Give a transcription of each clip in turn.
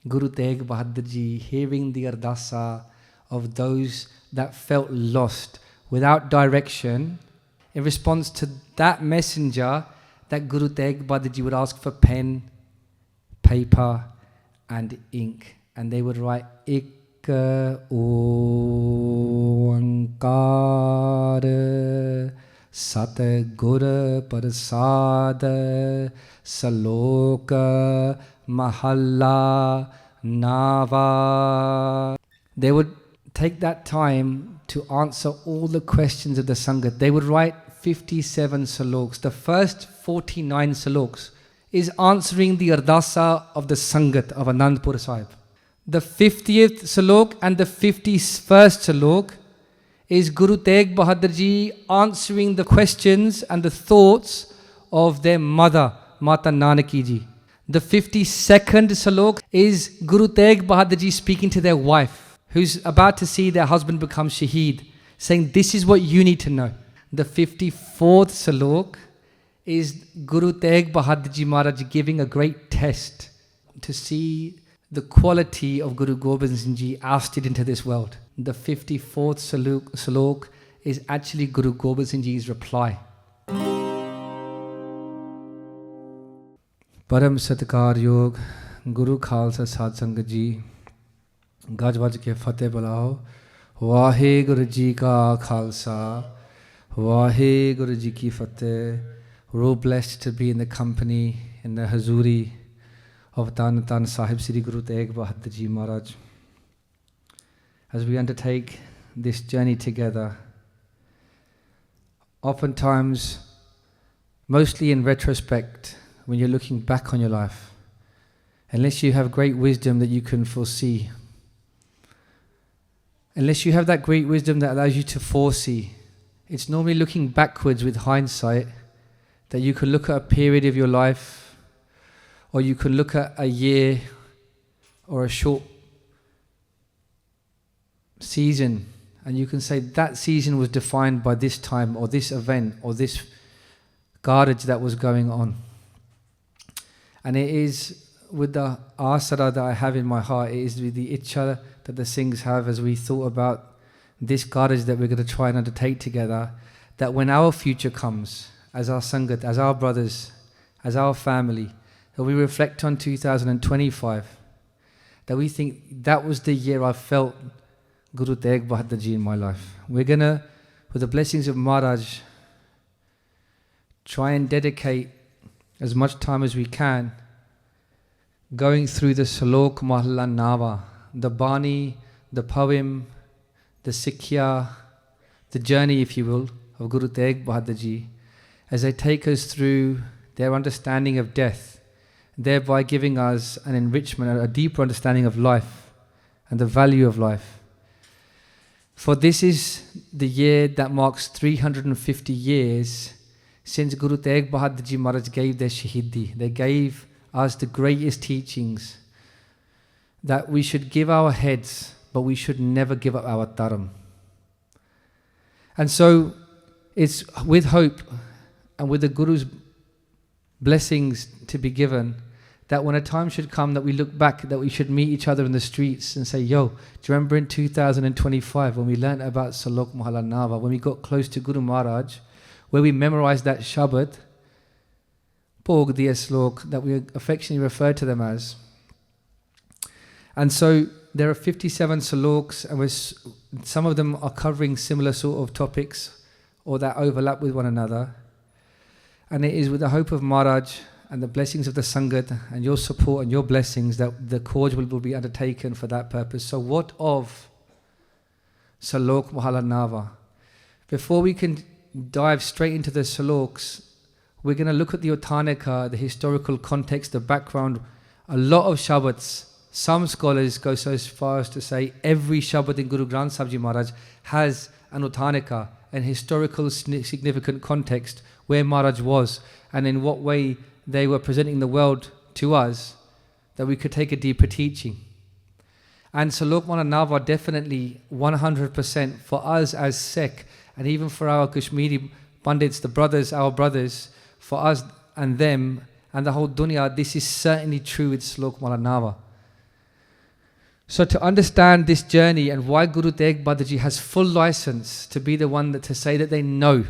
Guru Tegh Bahadur Ji hearing the ardasa of those that felt lost, without direction. In response to that messenger, that Guru Tegh Bahadur Ji would ask for pen, paper and ink, and they would write Ik Oankar Sat Gur Prasad Salok Mahalla Nava. They would take that time to answer all the questions of the Sangat. They would write 57 Saloks. The first 49 Saloks is answering the Ardasa of the Sangat of Anandpur Sahib. The 50th Salok and the 51st Salok is Guru Tegh Bahadur Ji answering the questions and the thoughts of their mother, Mata Nanaki Ji. The 52nd Salok is Guru Tegh Bahadur Ji speaking to their wife, who's about to see their husband become Shaheed, saying, this is what you need to know. The 54th Salok is Guru Tegh Bahadur Ji Maharaj giving a great test to see the quality of Guru Gobind Singh Ji ousted into this world. The 54th Salok is actually Guru Gobind Singh Ji's reply. Param Satkar Yog Guru Khalsa Sad Sangat Ji Gaj Vaj ke Fateh Bulao Wahe Guru Ji ka Khalsa Wahe Guru Ji ki Fateh. We're all blessed to be in the company, in the Hazuri of Tan Tan Sahib Sri Guru Tegh Bahadur Ji Maharaj. As we undertake this journey together, oftentimes, mostly in retrospect, when you're looking back on your life, unless you have great wisdom that you can foresee, unless you have that great wisdom that allows you to foresee, it's normally looking backwards with hindsight that you can look at a period of your life, or you can look at a year or a short season, and you can say that season was defined by this time or this event or this garbage that was going on. And it is with the asara that I have in my heart, it is with the ichha that the Singhs have as we thought about this garbage that we're going to try and undertake together, that when our future comes, as our Sangat, as our brothers, as our family, that we reflect on 2025, that we think that was the year I felt Guru Tegh Bahadur Ji in my life. We're going to, with the blessings of Maharaj, try and dedicate as much time as we can going through the Salok Mahalla Nava, the Bani, the poem, the Sikhya, the journey, if you will, of Guru Tegh Bahadur Ji, as they take us through their understanding of death, thereby giving us an enrichment, a deeper understanding of life and the value of life. For this is the year that marks 350 years since Guru Tegh Bahadur Ji Maharaj gave their Shaheedi. They gave us the greatest teachings, that we should give our heads, but we should never give up our dharam. And so it's with hope and with the Guru's blessings to be given, that when a time should come that we look back, that we should meet each other in the streets and say, yo, do you remember in 2025 when we learnt about Salok Mahalla Nava, when we got close to Guru Maharaj, where we memorized that Shabad, Pog Diya Slok, that we affectionately refer to them as. And so there are 57 Saloks, and some of them are covering similar sort of topics or that overlap with one another. And it is with the hope of Maharaj and the blessings of the Sangat and your support and your blessings that the course will be undertaken for that purpose. So what of Salok Mahalla Nava? Before we can dive straight into the Saloks, we're going to look at the Uttanika, the historical context, the background. A lot of Shabads, some scholars go so far as to say every Shabad in Guru Granth Sahib Ji Maharaj has an Uttanika, an historical significant context where Maharaj was and in what way they were presenting the world to us, that we could take a deeper teaching. And Salok Mahalla Nava definitely 100% for us as Sikh, and even for our Kashmiri Pandits, the brothers, our brothers, for us and them and the whole dunya, this is certainly true with Salok Mahalla Nava. So to understand this journey and why Guru Tegh Bahadur Ji has full license to be the one that to say that they know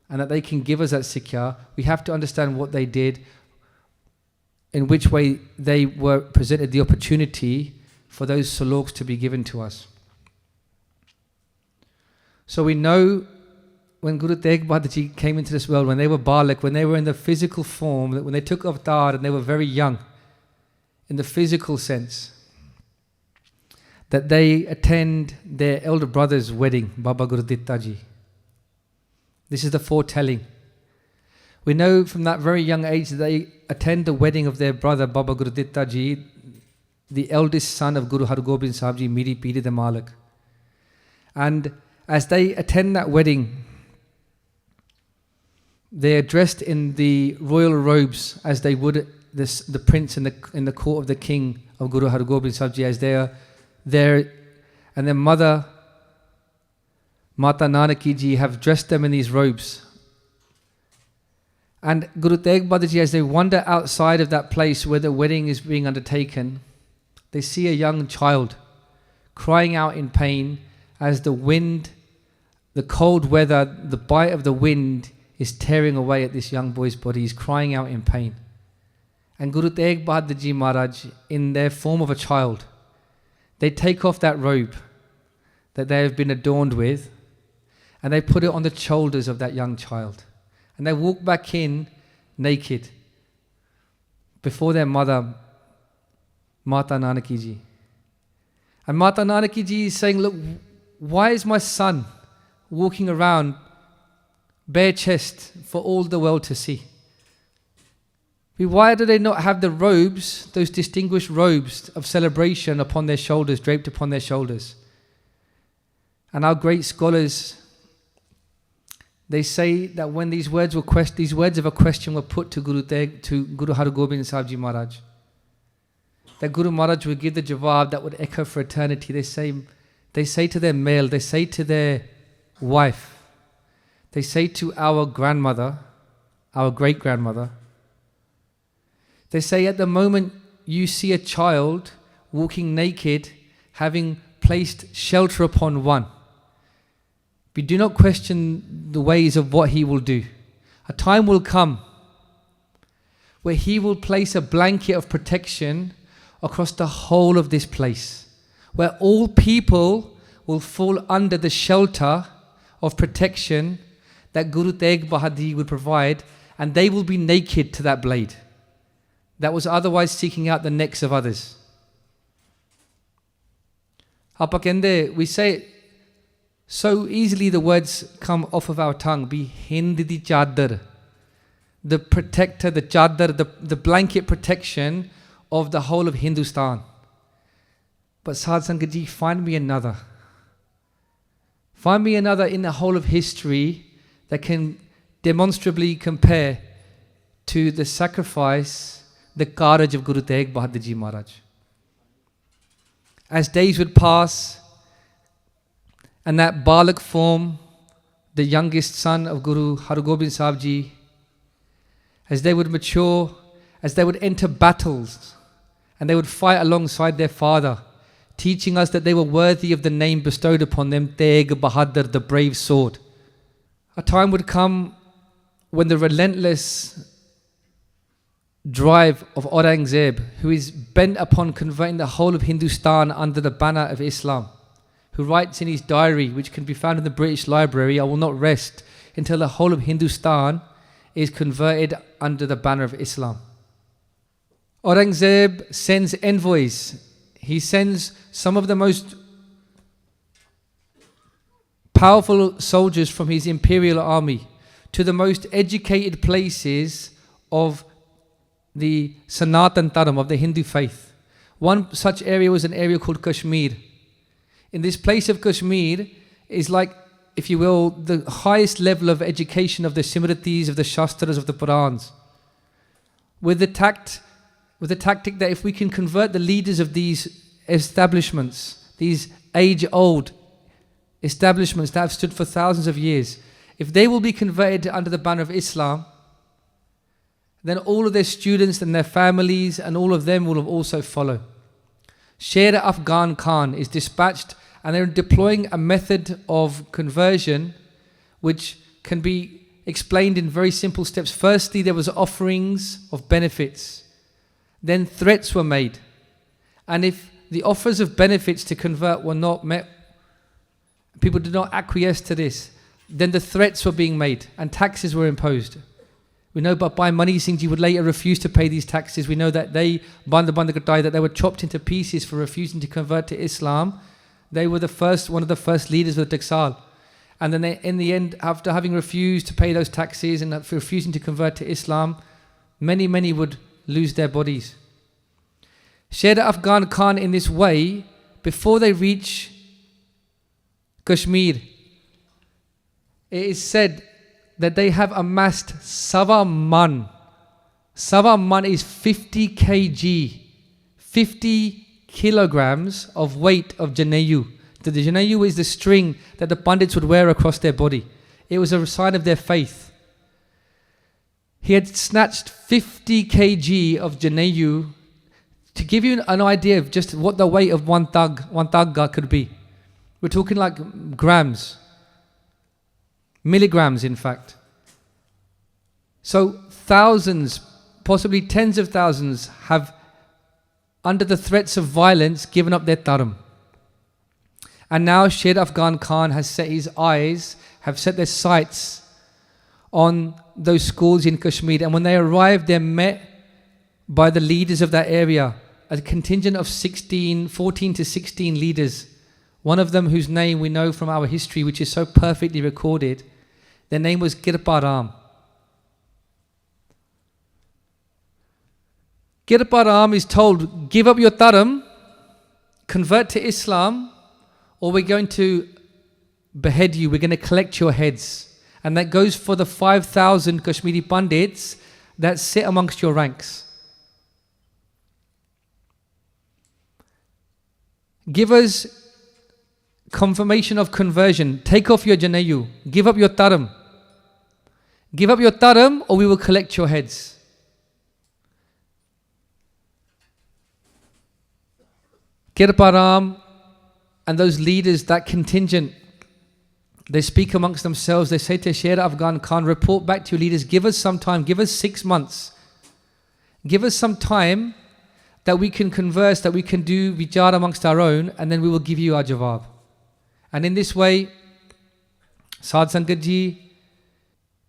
and that they can give us that Sikhya, we have to understand what they did, in which way they were presented the opportunity for those Saloks to be given to us. So we know when Guru Tegh Bahadur Ji came into this world, when they were Balak, when they were in the physical form, when they took avatar and they were very young, in the physical sense, that they attend their elder brother's wedding, Baba Gurditta Ji. This is the foretelling. We know from that very young age that they attend the wedding of their brother, Baba Gurditta Ji, the eldest son of Guru Har Gobind Sahib Ji, Miri Piri de Malik. And as they attend that wedding, they are dressed in the royal robes as they would the prince in the court of the king of Guru Har Gobind Sahib Ji, as they are there, and their mother Mata Nanaki Ji have dressed them in these robes. And Guru Tegh Bahadur Ji, as they wander outside of that place where the wedding is being undertaken, they see a young child crying out in pain as the wind, the cold weather, the bite of the wind is tearing away at this young boy's body. He's crying out in pain. And Guru Tegh Bahadur Ji Maharaj, in their form of a child, they take off that robe that they have been adorned with and they put it on the shoulders of that young child. And they walk back in naked before their mother, Mata Nanaki Ji. And Mata Nanaki Ji is saying, look, why is my son walking around bare chest for all the world to see? Why do they not have the robes, those distinguished robes of celebration upon their shoulders, draped upon their shoulders? And our great scholars, they say that when these words of a question were put to Guru Har Gobind Sahib Ji Maharaj, that Guru Maharaj would give the jawab that would echo for eternity. They say to their male, they say to their wife, they say to our grandmother, our great-grandmother, they say, at the moment you see a child walking naked, having placed shelter upon one, we do not question the ways of what he will do. A time will come where he will place a blanket of protection across the whole of this place, where all people will fall under the shelter of protection that Guru Tegh Bahadur Ji would provide, and they will be naked to that blade that was otherwise seeking out the necks of others. We say it so easily, the words come off of our tongue. Be Hind di Chadar, the protector, the Chadar, the blanket protection of the whole of Hindustan. But Sadh Sangat Ji, find me another. Find me another in the whole of history that can demonstrably compare to the sacrifice, the courage of Guru Tegh Bahadur Ji Maharaj. As days would pass, and that Balak form, the youngest son of Guru Har Gobind Sahib Ji, as they would mature, as they would enter battles, and they would fight alongside their father, teaching us that they were worthy of the name bestowed upon them, Tegh Bahadur, the brave sword. A time would come when the relentless drive of Aurangzeb, who is bent upon converting the whole of Hindustan under the banner of Islam, who writes in his diary, which can be found in the British Library, I will not rest until the whole of Hindustan is converted under the banner of Islam. Aurangzeb sends envoys. He sends some of the most powerful soldiers from his imperial army to the most educated places of the Sanatan Dharam, of the Hindu faith. One such area was an area called Kashmir. In this place of Kashmir is like, if you will, the highest level of education of the Simritis, of the Shastras, of the Purans. With the tactic that if we can convert the leaders of these establishments, these age-old establishments that have stood for thousands of years, if they will be converted under the banner of Islam, then all of their students and their families and all of them will also follow. Sher Afghan Khan is dispatched, and they're deploying a method of conversion which can be explained in very simple steps. Firstly, there was offerings of benefits. Then threats were made. And if the offers of benefits to convert were not met, people did not acquiesce to this, then the threats were being made and taxes were imposed. We know but Bhai Mani Das Ji would later refuse to pay these taxes. We know that they were chopped into pieces for refusing to convert to Islam. They were one of the first leaders of the Taksal. And then in the end, after having refused to pay those taxes and for refusing to convert to Islam, many would lose their bodies. Sher Afghan Khan, in this way, before they reach Kashmir, it is said that they have amassed Sawa Man. Sawa Man is 50 kg, 50 kilograms of weight of Janayu. The Janayu is the string that the Pandits would wear across their body. It was a sign of their faith. He had snatched 50 kg of Janayu. To give you an idea of just what the weight of one tagga could be. We're talking like grams. Milligrams, in fact. So thousands, possibly tens of thousands, have, under the threats of violence, given up their dharam. And now Sher Afghan Khan has set his eyes, have set their sights on those schools in Kashmir. And when they arrive, they're met by the leaders of that area, a contingent of 14 to 16 leaders. One of them whose name we know from our history, which is so perfectly recorded, their name was Kirparam. Kirparam is told, give up your dharam, convert to Islam, or we're going to behead you, we're going to collect your heads. And that goes for the 5,000 Kashmiri Pandits that sit amongst your ranks. Give us confirmation of conversion. Take off your Janayu. Give up your dharam. Give up your dharam, or we will collect your heads. Kirparam and those leaders, that contingent, they speak amongst themselves. They say to Sher Afghan Khan, report back to your leaders. Give us some time. Give us 6 months. Give us some time that we can converse, that we can do vichar amongst our own, and then we will give you our jawab. And in this way, Sad Sangat Ji,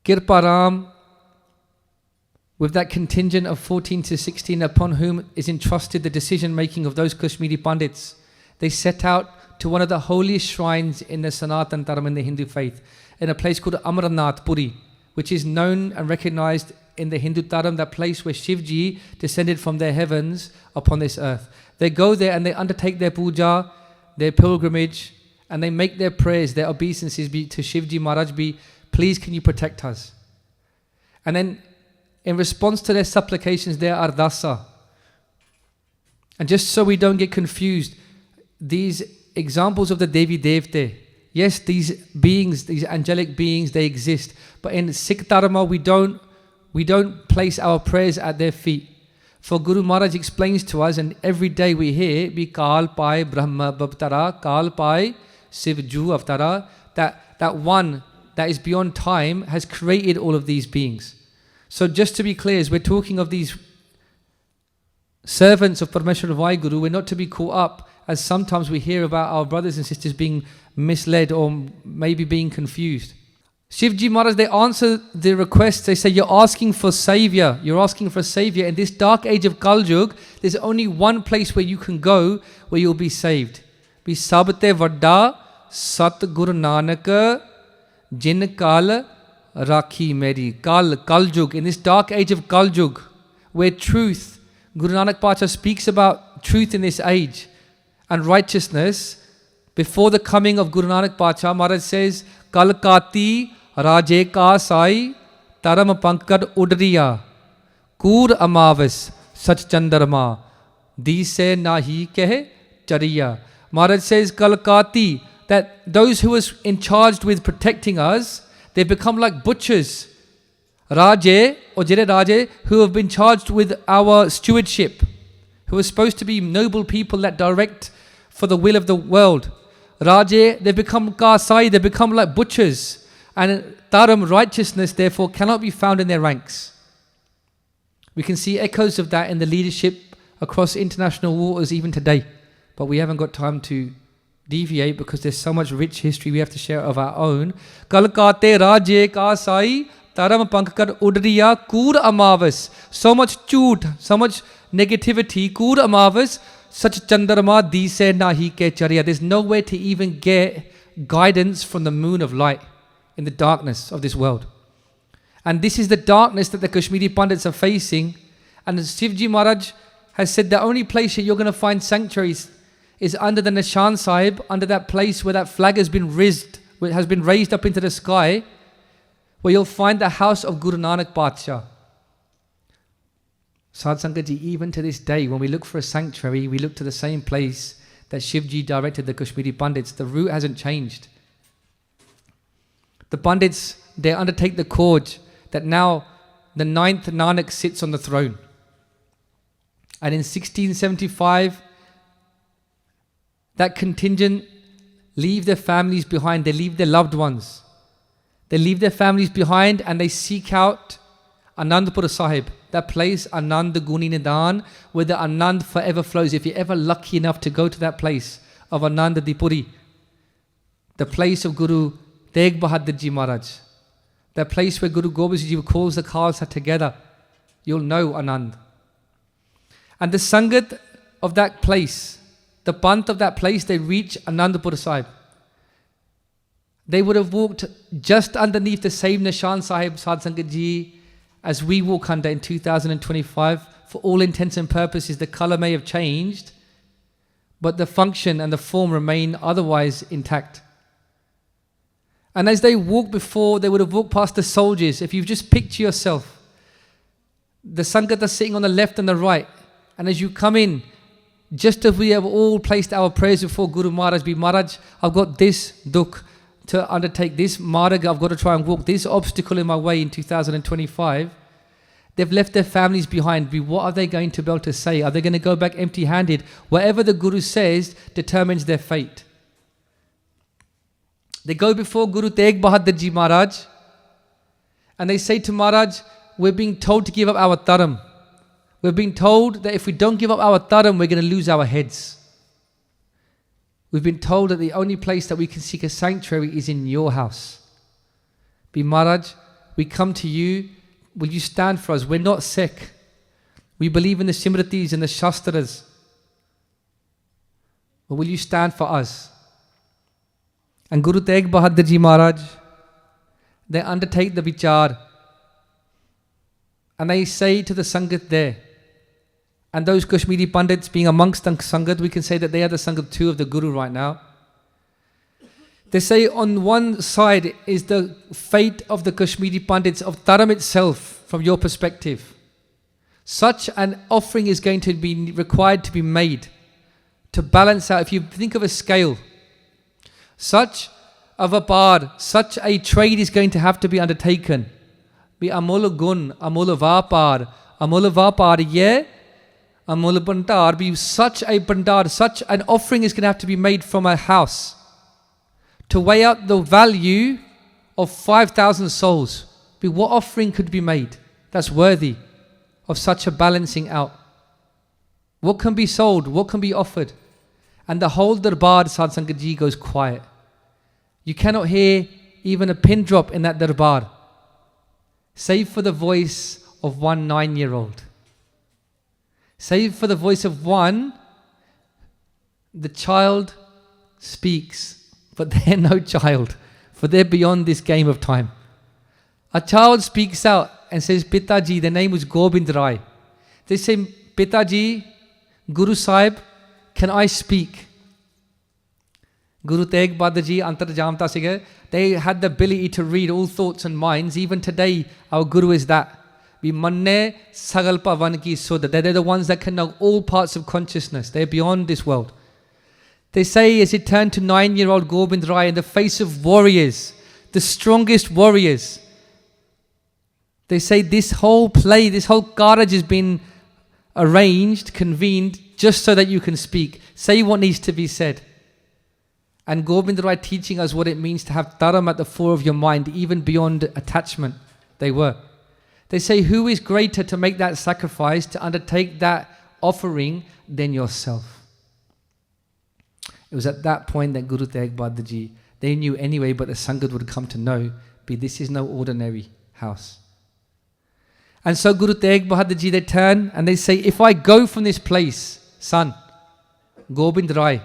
Kirparam, with that contingent of 14 to 16 upon whom is entrusted the decision making of those Kashmiri Pandits, they set out to one of the holiest shrines in the Sanatan Dharam, in the Hindu faith, in a place called Amarnath Puri, which is known and recognized in the Hindu Dharam, that place where Shivji descended from their heavens upon this earth. They go there and they undertake their puja, their pilgrimage, and they make their prayers, their obeisances be to Shivji Maharaj, please can you protect us? And then in response to their supplications, their ardasa. And just so we don't get confused, these examples of the Devi Devte, yes, these beings, these angelic beings, they exist. But in Sikh Dharma, we don't place our prayers at their feet. For Guru Maharaj explains to us, and every day we hear, be Kal Pai Brahma Bhavtara, Kal Pai Siv Ju Avtara, that one that is beyond time has created all of these beings. So just to be clear, as we're talking of these servants of Parameshwar Vaheguru, we're not to be caught up, as sometimes we hear about our brothers and sisters being misled or maybe being confused. Shivji Maharaj, they answer the request. They say, you're asking for savior. You're asking for a savior. In this dark age of Kaljug, there's only one place where you can go where you'll be saved. Be sabte vadda Sat Guru Nanak Jin Kal Rakhi Meri. Kaljug. In this dark age of Kaljug, where truth, Guru Nanak Pacha speaks about truth in this age and righteousness. Before the coming of Guru Nanak Pacha, Maharaj says, Kalkati Raje Ka Sai Taram Pankad Udriya Kur Amavis Sach Chandarma Dise Nahi Kehe Chariya. Maharaj says, Kalkati, that those who was in charge with protecting us, they become like butchers. Raje or Jere Raje, who have been charged with our stewardship, who are supposed to be noble people that direct for the will of the world. Raje, they become Kasai, they become like butchers. And Dharam, righteousness, therefore, cannot be found in their ranks. We can see echoes of that in the leadership across international waters even today. But we haven't got time to deviate because there's so much rich history we have to share of our own. Kalkate Raje Kasai, Dharam Pankar Udriya Kur Amavas. So much choot, so much negativity. Kur Amavas, such Chandrama Dise Nahi Ke Charya. There's nowhere to even get guidance from the moon of light in the darkness of this world. And this is the darkness that the Kashmiri Pandits are facing. And Shivji Maharaj has said the only place that you're going to find sanctuaries is under the Nishan Sahib, under that place where that flag has been raised up into the sky, where you'll find the house of Guru Nanak Patsha. Sadh Sangat Ji, even to this day, when we look for a sanctuary, we look to the same place that Shivji directed the Kashmiri Pandits. The route hasn't changed. The Pandits, they undertake the cause that now the 9th Nanak sits on the throne. And in 1675, that contingent leave their families behind, they leave their loved ones. They leave their families behind and they seek out Anandpur Sahib, that place, Anand Guni Nidan, where the Anand forever flows. If you're ever lucky enough to go to that place of Anand Dipuri, the place of Guru Tegh Bahadur Ji Maharaj, that place where Guru Gobind Ji calls the Khalsa together, you'll know Anand. And the Sangat of that place, the Panth of that place, they reach Anandpur Sahib. They would have walked just underneath the same Nishan Sahib, Sadh Sangat Ji, as we walk under in 2025. For all intents and purposes, the colour may have changed, but the function and the form remain otherwise intact. And as they walk before, they would have walked past the soldiers. If you just picture yourself, the Sangat are sitting on the left and the right, and as you come in, just as we have all placed our prayers before Guru Maharaj, be Maharaj, I've got this dukh to undertake, this marg, I've got to try and walk this obstacle in my way in 2025. They've left their families behind. What are they going to be able to say? Are they going to go back empty-handed? Whatever the Guru says determines their fate. They go before Guru Tegh Bahadur Ji Maharaj and they say to Maharaj, we're being told to give up our dharam. We're being told that if we don't give up our dharam, we're going to lose our heads. We've been told that the only place that we can seek a sanctuary is in your house. Be Maharaj, we come to you. Will you stand for us? We're not sick. We believe in the Simritis and the Shastras. But will you stand for us? And Guru Tegh Bahadur Ji Maharaj, they undertake the vichar. And they say to the Sangat there, and those Kashmiri Pandits being amongst the Sangat, we can say that they are the Sangat too of the Guru right now. They say on one side is the fate of the Kashmiri Pandits, of dharam itself, from your perspective. Such an offering is going to be required to be made to balance out. If you think of a scale, such of a bar, such a trade is going to have to be undertaken. Be amul gun, amul vapar, yeah. Amul bandar, be such a bandar, such an offering is going to have to be made from a house to weigh out the value of 5,000 souls. Be what offering could be made that's worthy of such a balancing out? What can be sold? What can be offered? And the whole darbar, Sadh Sangat Ji, goes quiet. You cannot hear even a pin drop in that darbar, save for the voice of one 9-year-old. Save for the voice of one, the child speaks, but they're no child, for they're beyond this game of time. A child speaks out and says, Pitaji, the name was Gobind Rai. They say, Pitaji, Guru Sahib, can I speak? Guru Tegh Bahadur Ji, Antarjamta Sige, they had the ability to read all thoughts and minds. Even today, our Guru is that. Manne Sagalpa Vanki Sudha. They're the ones that can know all parts of consciousness. They're beyond this world. They say as it turned to 9-year-old Gobind Rai in the face of warriors, the strongest warriors, they say this whole play, this whole carnage has been arranged, convened, just so that you can speak. Say what needs to be said. And Gobind Rai teaching us what it means to have dharam at the fore of your mind, even beyond attachment. They were. They say, who is greater to make that sacrifice, to undertake that offering, than yourself? It was at that point that Guru Tegh Bahadur Ji, they knew anyway, but the Sangat would come to know, this is no ordinary house. And so Guru Tegh Bahadur Ji, they turn and they say, if I go from this place, son, Gobind Rai,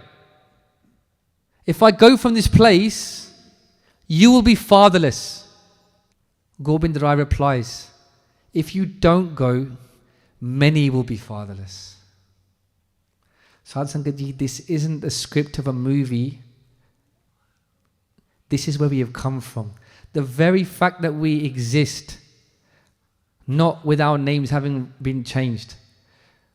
if I go from this place, you will be fatherless. Gobind Rai replies, if you don't go, many will be fatherless. Sadhu Sangat Ji, this isn't the script of a movie. This is where we have come from. The very fact that we exist, not with our names having been changed,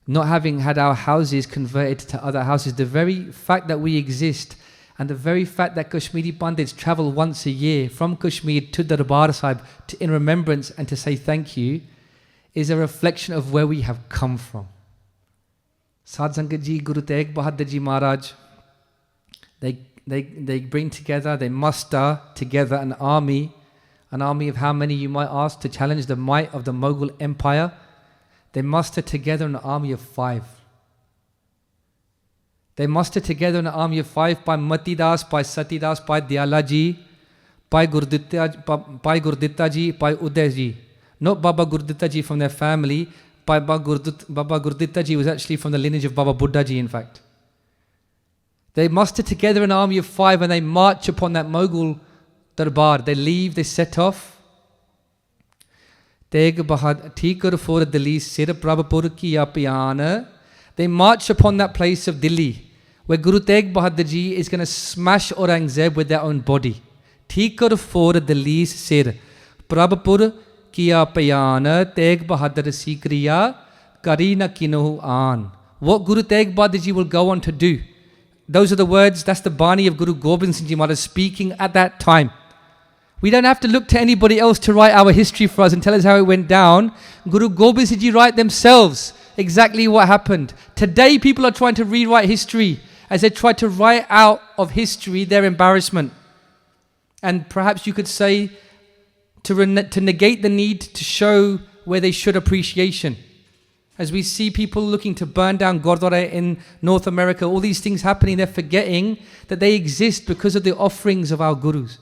not having had our houses converted to other houses, the very fact that we exist, and the very fact that Kashmiri Pandits travel once a year from Kashmir to the Darbar Sahib in remembrance and to say thank you, is a reflection of where we have come from. Sadhu Sangat Ji, Guru Tegh Bahadur Ji Maharaj, they bring together, they muster together an army of how many you might ask, to challenge the might of the Mughal Empire. They muster together an army of 5. They muster together an army of 5, Bhai Mati Das, Bhai Sati Das, Bhai Dayala Ji, Bhai Gurditta Ji, Bhai Uday Ji. Not Baba Gurditta Ji from their family, Baba Gurditta Ji was actually from the lineage of Baba Buddha Ji, in fact. They muster together an army of 5 and they march upon that Mughal Darbar. They leave, they set off. Tegh Bahadur Tikar for Delhi Sir Prabhupur ki Apyana. They march upon that place of Delhi, where Guru Tegh Bahadur Ji is going to smash Aurangzeb with their own body. Tikar for Delhi Sir Prabhupur ki Apyana Tegh Bahadur Sikriya Karina Kinohu An. What Guru Tegh Bahadur Ji will go on to do. Those are the words, that's the Bani of Guru Gobind Singh Ji Maharaj speaking at that time. We don't have to look to anybody else to write our history for us and tell us how it went down. Guru Gobind Singh Ji write themselves exactly what happened. Today people are trying to rewrite history as they try to write out of history their embarrassment. And perhaps you could say to negate the need to show where they should appreciation. As we see people looking to burn down Gurdwara in North America, all these things happening, they're forgetting that they exist because of the offerings of our Gurus.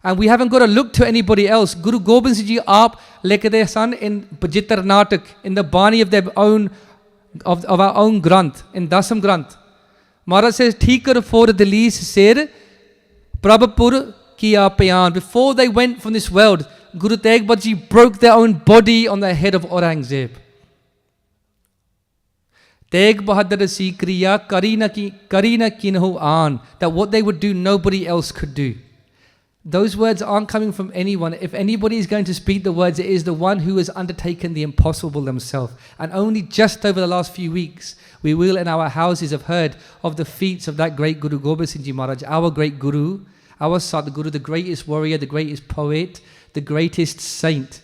And we haven't got to look to anybody else. Guru Gobind Singh Ji aap lekade san in Pajitar Natak, in the Bani of their own, of our own Granth, in Dasam Granth. Maharaj says, Tikar for Delhi Sir Prabhupur ki Apayan. Before they went from this world, Guru Tegh Bahadur Ji broke their own body on the head of Aurangzeb. Tegh Bahadur Sikriya Karina Kinhu An. That what they would do, nobody else could do. Those words aren't coming from anyone. If anybody is going to speak the words, it is the one who has undertaken the impossible themselves. And only just over the last few weeks, we will in our houses have heard of the feats of that great Guru Gobind Singh Ji Maharaj, our great Guru, our Sadguru, the greatest warrior, the greatest poet, the greatest saint.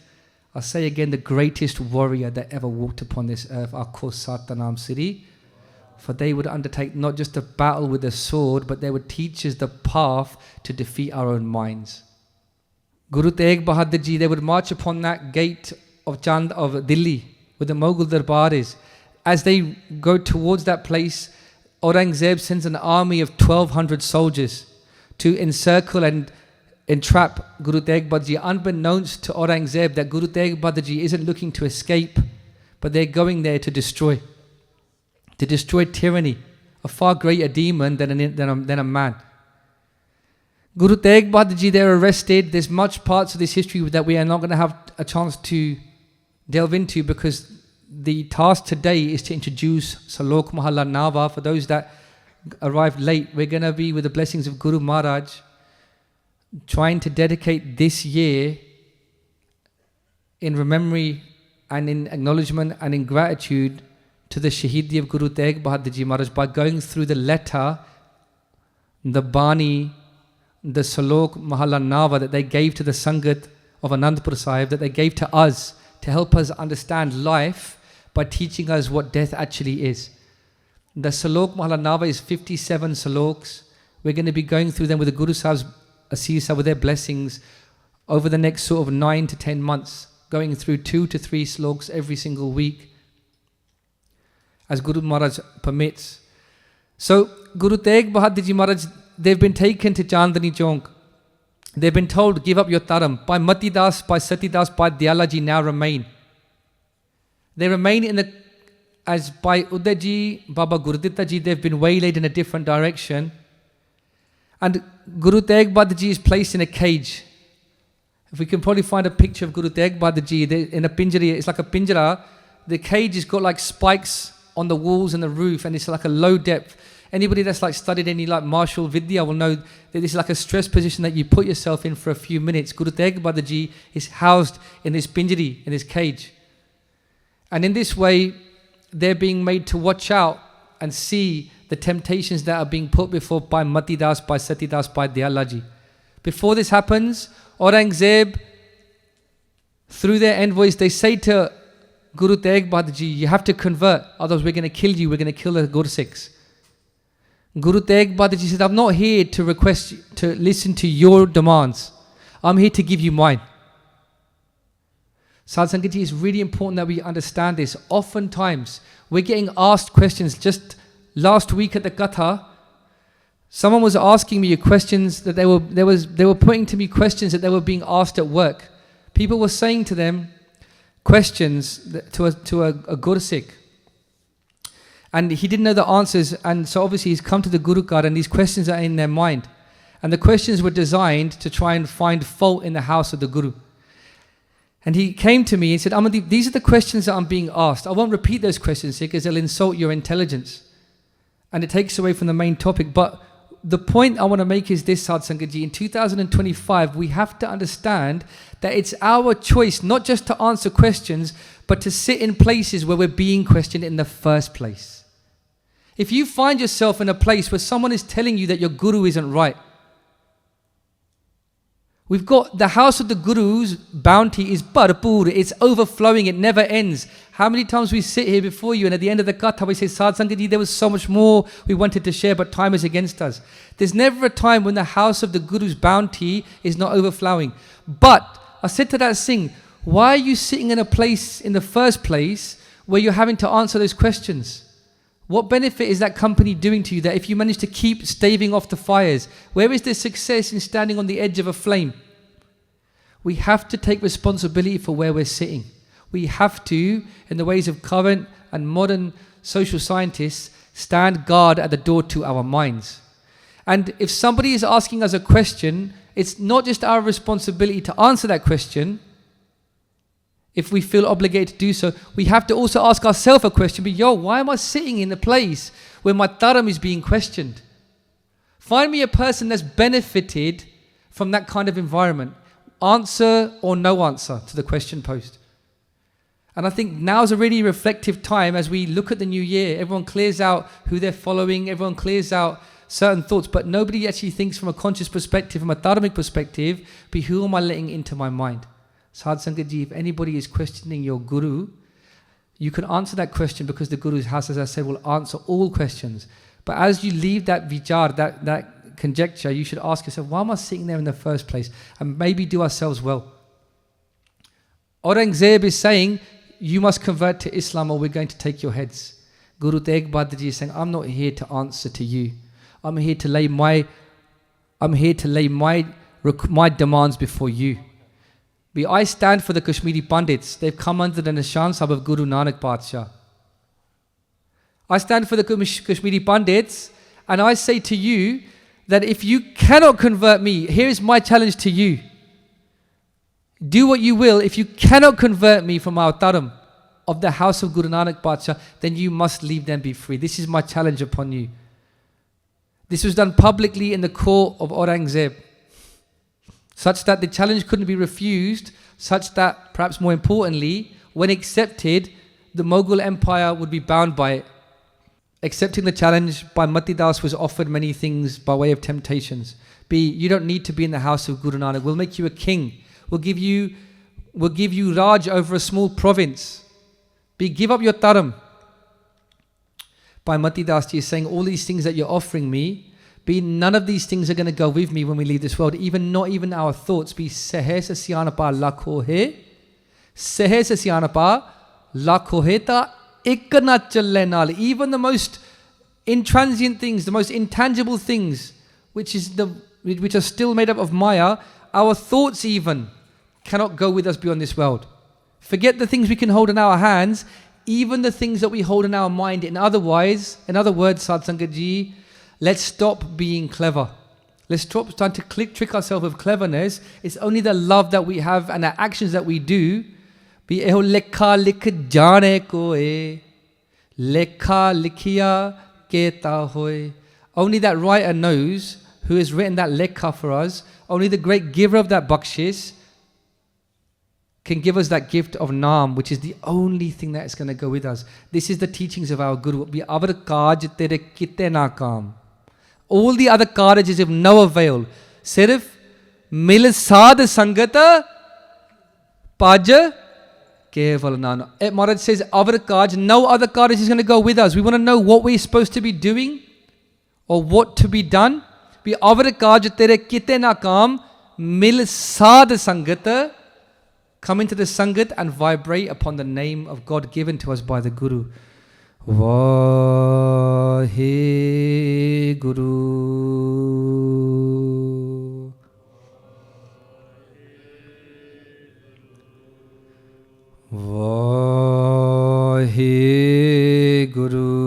I'll say again, the greatest warrior that ever walked upon this earth, our Satanam Siri. For they would undertake not just a battle with a sword, but they would teach us the path to defeat our own minds. Guru Tegh Bahadur Ji, they would march upon that gate of Delhi, where the Mughal Darbar is. As they go towards that place, Aurangzeb sends an army of 1,200 soldiers to encircle and entrap Guru Tegh Bahadur Ji, unbeknownst to Aurangzeb that Guru Tegh Bahadur Ji isn't looking to escape, but they're going there to destroy tyranny, a far greater demon than a man. Guru Tegh Bahadur Ji, they're arrested. There's much parts of this history that we are not going to have a chance to delve into, because the task today is to introduce Salok Mahalla Nava. For those that arrived late, we're going to be, with the blessings of Guru Maharaj, trying to dedicate this year in memory and in acknowledgement and in gratitude to the Shaheedi of Guru Tegh Bahadur Ji Maharaj by going through the letter, the Bani, the Salok Mahalla Nava that they gave to the Sangat of Anandpur Sahib, that they gave to us to help us understand life by teaching us what death actually is. The Salok Mahalla Nava is 57 Saloks. We're going to be going through them with the Guru Sahib's Asisa, with their blessings, over the next sort of 9 to 10 months, going through 2 to 3 sloks every single week, as Guru Maharaj permits. So, Guru Tegh Bahadur Ji Maharaj, they've been taken to Chandni Chowk. They've been told, give up your taram. Bhai Mati Das, Bhai Sati Das, Bhai Dayala Ji now remain. They remain in the, as Bhai Uday Ji, Baba Gurditta Ji, they've been waylaid in a different direction. And Guru Tegh Bahadur Ji is placed in a cage. If we can probably find a picture of Guru Tegh Bahadur Ji in a pinjari, it's like a pinjara. The cage has got like spikes on the walls and the roof, and it's like a low depth. Anybody that's like studied any like martial vidya will know that this is like a stress position that you put yourself in for a few minutes. Guru Tegh Bahadur Ji is housed in this pinjari, in this cage. And in this way, they're being made to watch out and see the temptations that are being put before Bhai Mati Das, Bhai Sati Das, Bhai Dayala Ji. Before this happens, Aurangzeb, through their envoys, they say to Guru Tegh Bahadur Ji, you have to convert, otherwise we're going to kill you, we're going to kill the Gursikhs. Guru Tegh Bahadur Ji said, I'm not here to request, to listen to your demands. I'm here to give you mine. Sadh Sangat Ji, it's really important that we understand this. Oftentimes, we're getting asked questions. Just last week at the Katha, someone was asking me questions that they were putting to me questions that they were being asked at work. People were saying to them questions to a Gursikh. And he didn't know the answers, and so obviously he's come to the Guru Card and these questions are in their mind. And the questions were designed to try and find fault in the house of the Guru. And he came to me and said, Amandeep, these are the questions that I'm being asked. I won't repeat those questions here because they'll insult your intelligence. And it takes away from the main topic. But the point I want to make is this, Sadh Sangat Ji. In 2025, we have to understand that it's our choice not just to answer questions, but to sit in places where we're being questioned in the first place. If you find yourself in a place where someone is telling you that your Guru isn't right, we've got the house of the Guru's bounty is bharpur, it's overflowing, it never ends. How many times we sit here before you and at the end of the Katha we say, Sadh Sangat Ji, there was so much more we wanted to share, but time is against us. There's never a time when the house of the Guru's bounty is not overflowing. But I said to that Singh, why are you sitting in a place in the first place where you're having to answer those questions? What benefit is that company doing to you that if you manage to keep staving off the fires? Where is the success in standing on the edge of a flame? We have to take responsibility for where we're sitting. We have to, in the ways of current and modern social scientists, stand guard at the door to our minds. And if somebody is asking us a question, it's not just our responsibility to answer that question. If we feel obligated to do so, we have to also ask ourselves a question. But why am I sitting in a place where my dharam is being questioned? Find me a person that's benefited from that kind of environment. Answer or no answer to the question posed. And I think now is a really reflective time as we look at the new year. Everyone clears out who they're following. Everyone clears out certain thoughts. But nobody actually thinks from a conscious perspective, from a dharmic perspective, but who am I letting into my mind? Sadh Sangat Ji, if anybody is questioning your Guru, you can answer that question because the Guru's house, as I said, will answer all questions. But as you leave that vichar, that conjecture, you should ask yourself, why am I sitting there in the first place? And maybe do ourselves well. Aurangzeb is saying, you must convert to Islam or we're going to take your heads. Guru Tegh Bahadur Ji is saying, I'm not here to answer to you. I'm here to lay my demands before you. I stand for the Kashmiri Pandits. They've come under the Nishan Sahib of Guru Nanak Badshah. I stand for the Kashmiri Pandits, and I say to you that if you cannot convert me, here is my challenge to you. Do what you will. If you cannot convert me from our dharam of the house of Guru Nanak Badshah, then you must leave them be free. This is my challenge upon you. This was done publicly in the court of Aurangzeb, such that the challenge couldn't be refused, such that, perhaps more importantly, when accepted, the Mughal Empire would be bound by it. Accepting the challenge, Bhai Mati Das was offered many things by way of temptations. You don't need to be in the house of Guru Nanak. We'll make you a king. We'll give you Raj over a small province. Be give up your dharam. Bhai Mati Das Ji is saying all these things that you're offering me, be none of these things are going to go with me when we leave this world. Not even our thoughts. Be sehe se siyanapa lakho hai. Sehe se siyanapa lakho hai ta ik na challe naal. Even the most intransient things, the most intangible things, which are still made up of maya, our thoughts even cannot go with us beyond this world. Forget the things we can hold in our hands, even the things that we hold in our mind. In other words, Sadh Sangat Ji, let's stop being clever. Let's stop trying to trick ourselves with cleverness. It's only the love that we have and the actions that we do. Be eho lekha likh jane koe, lekha likhiya keta hoy. Only that writer knows who has written that lekha for us. Only the great giver of that bakshis can give us that gift of naam, which is the only thing that is going to go with us. This is the teachings of our Guru. All the other karaj is of no avail. Sirf mil sad sangata paja keval nana. Maharaj says, our karaj, no other karaj is going to go with us. We want to know what we're supposed to be doing or what to be done. Be our karaj tere kite na kaam mil sad sangata. Come into the Sangat and vibrate upon the name of God given to us by the Guru. Vahe Guru. Vahe Guru.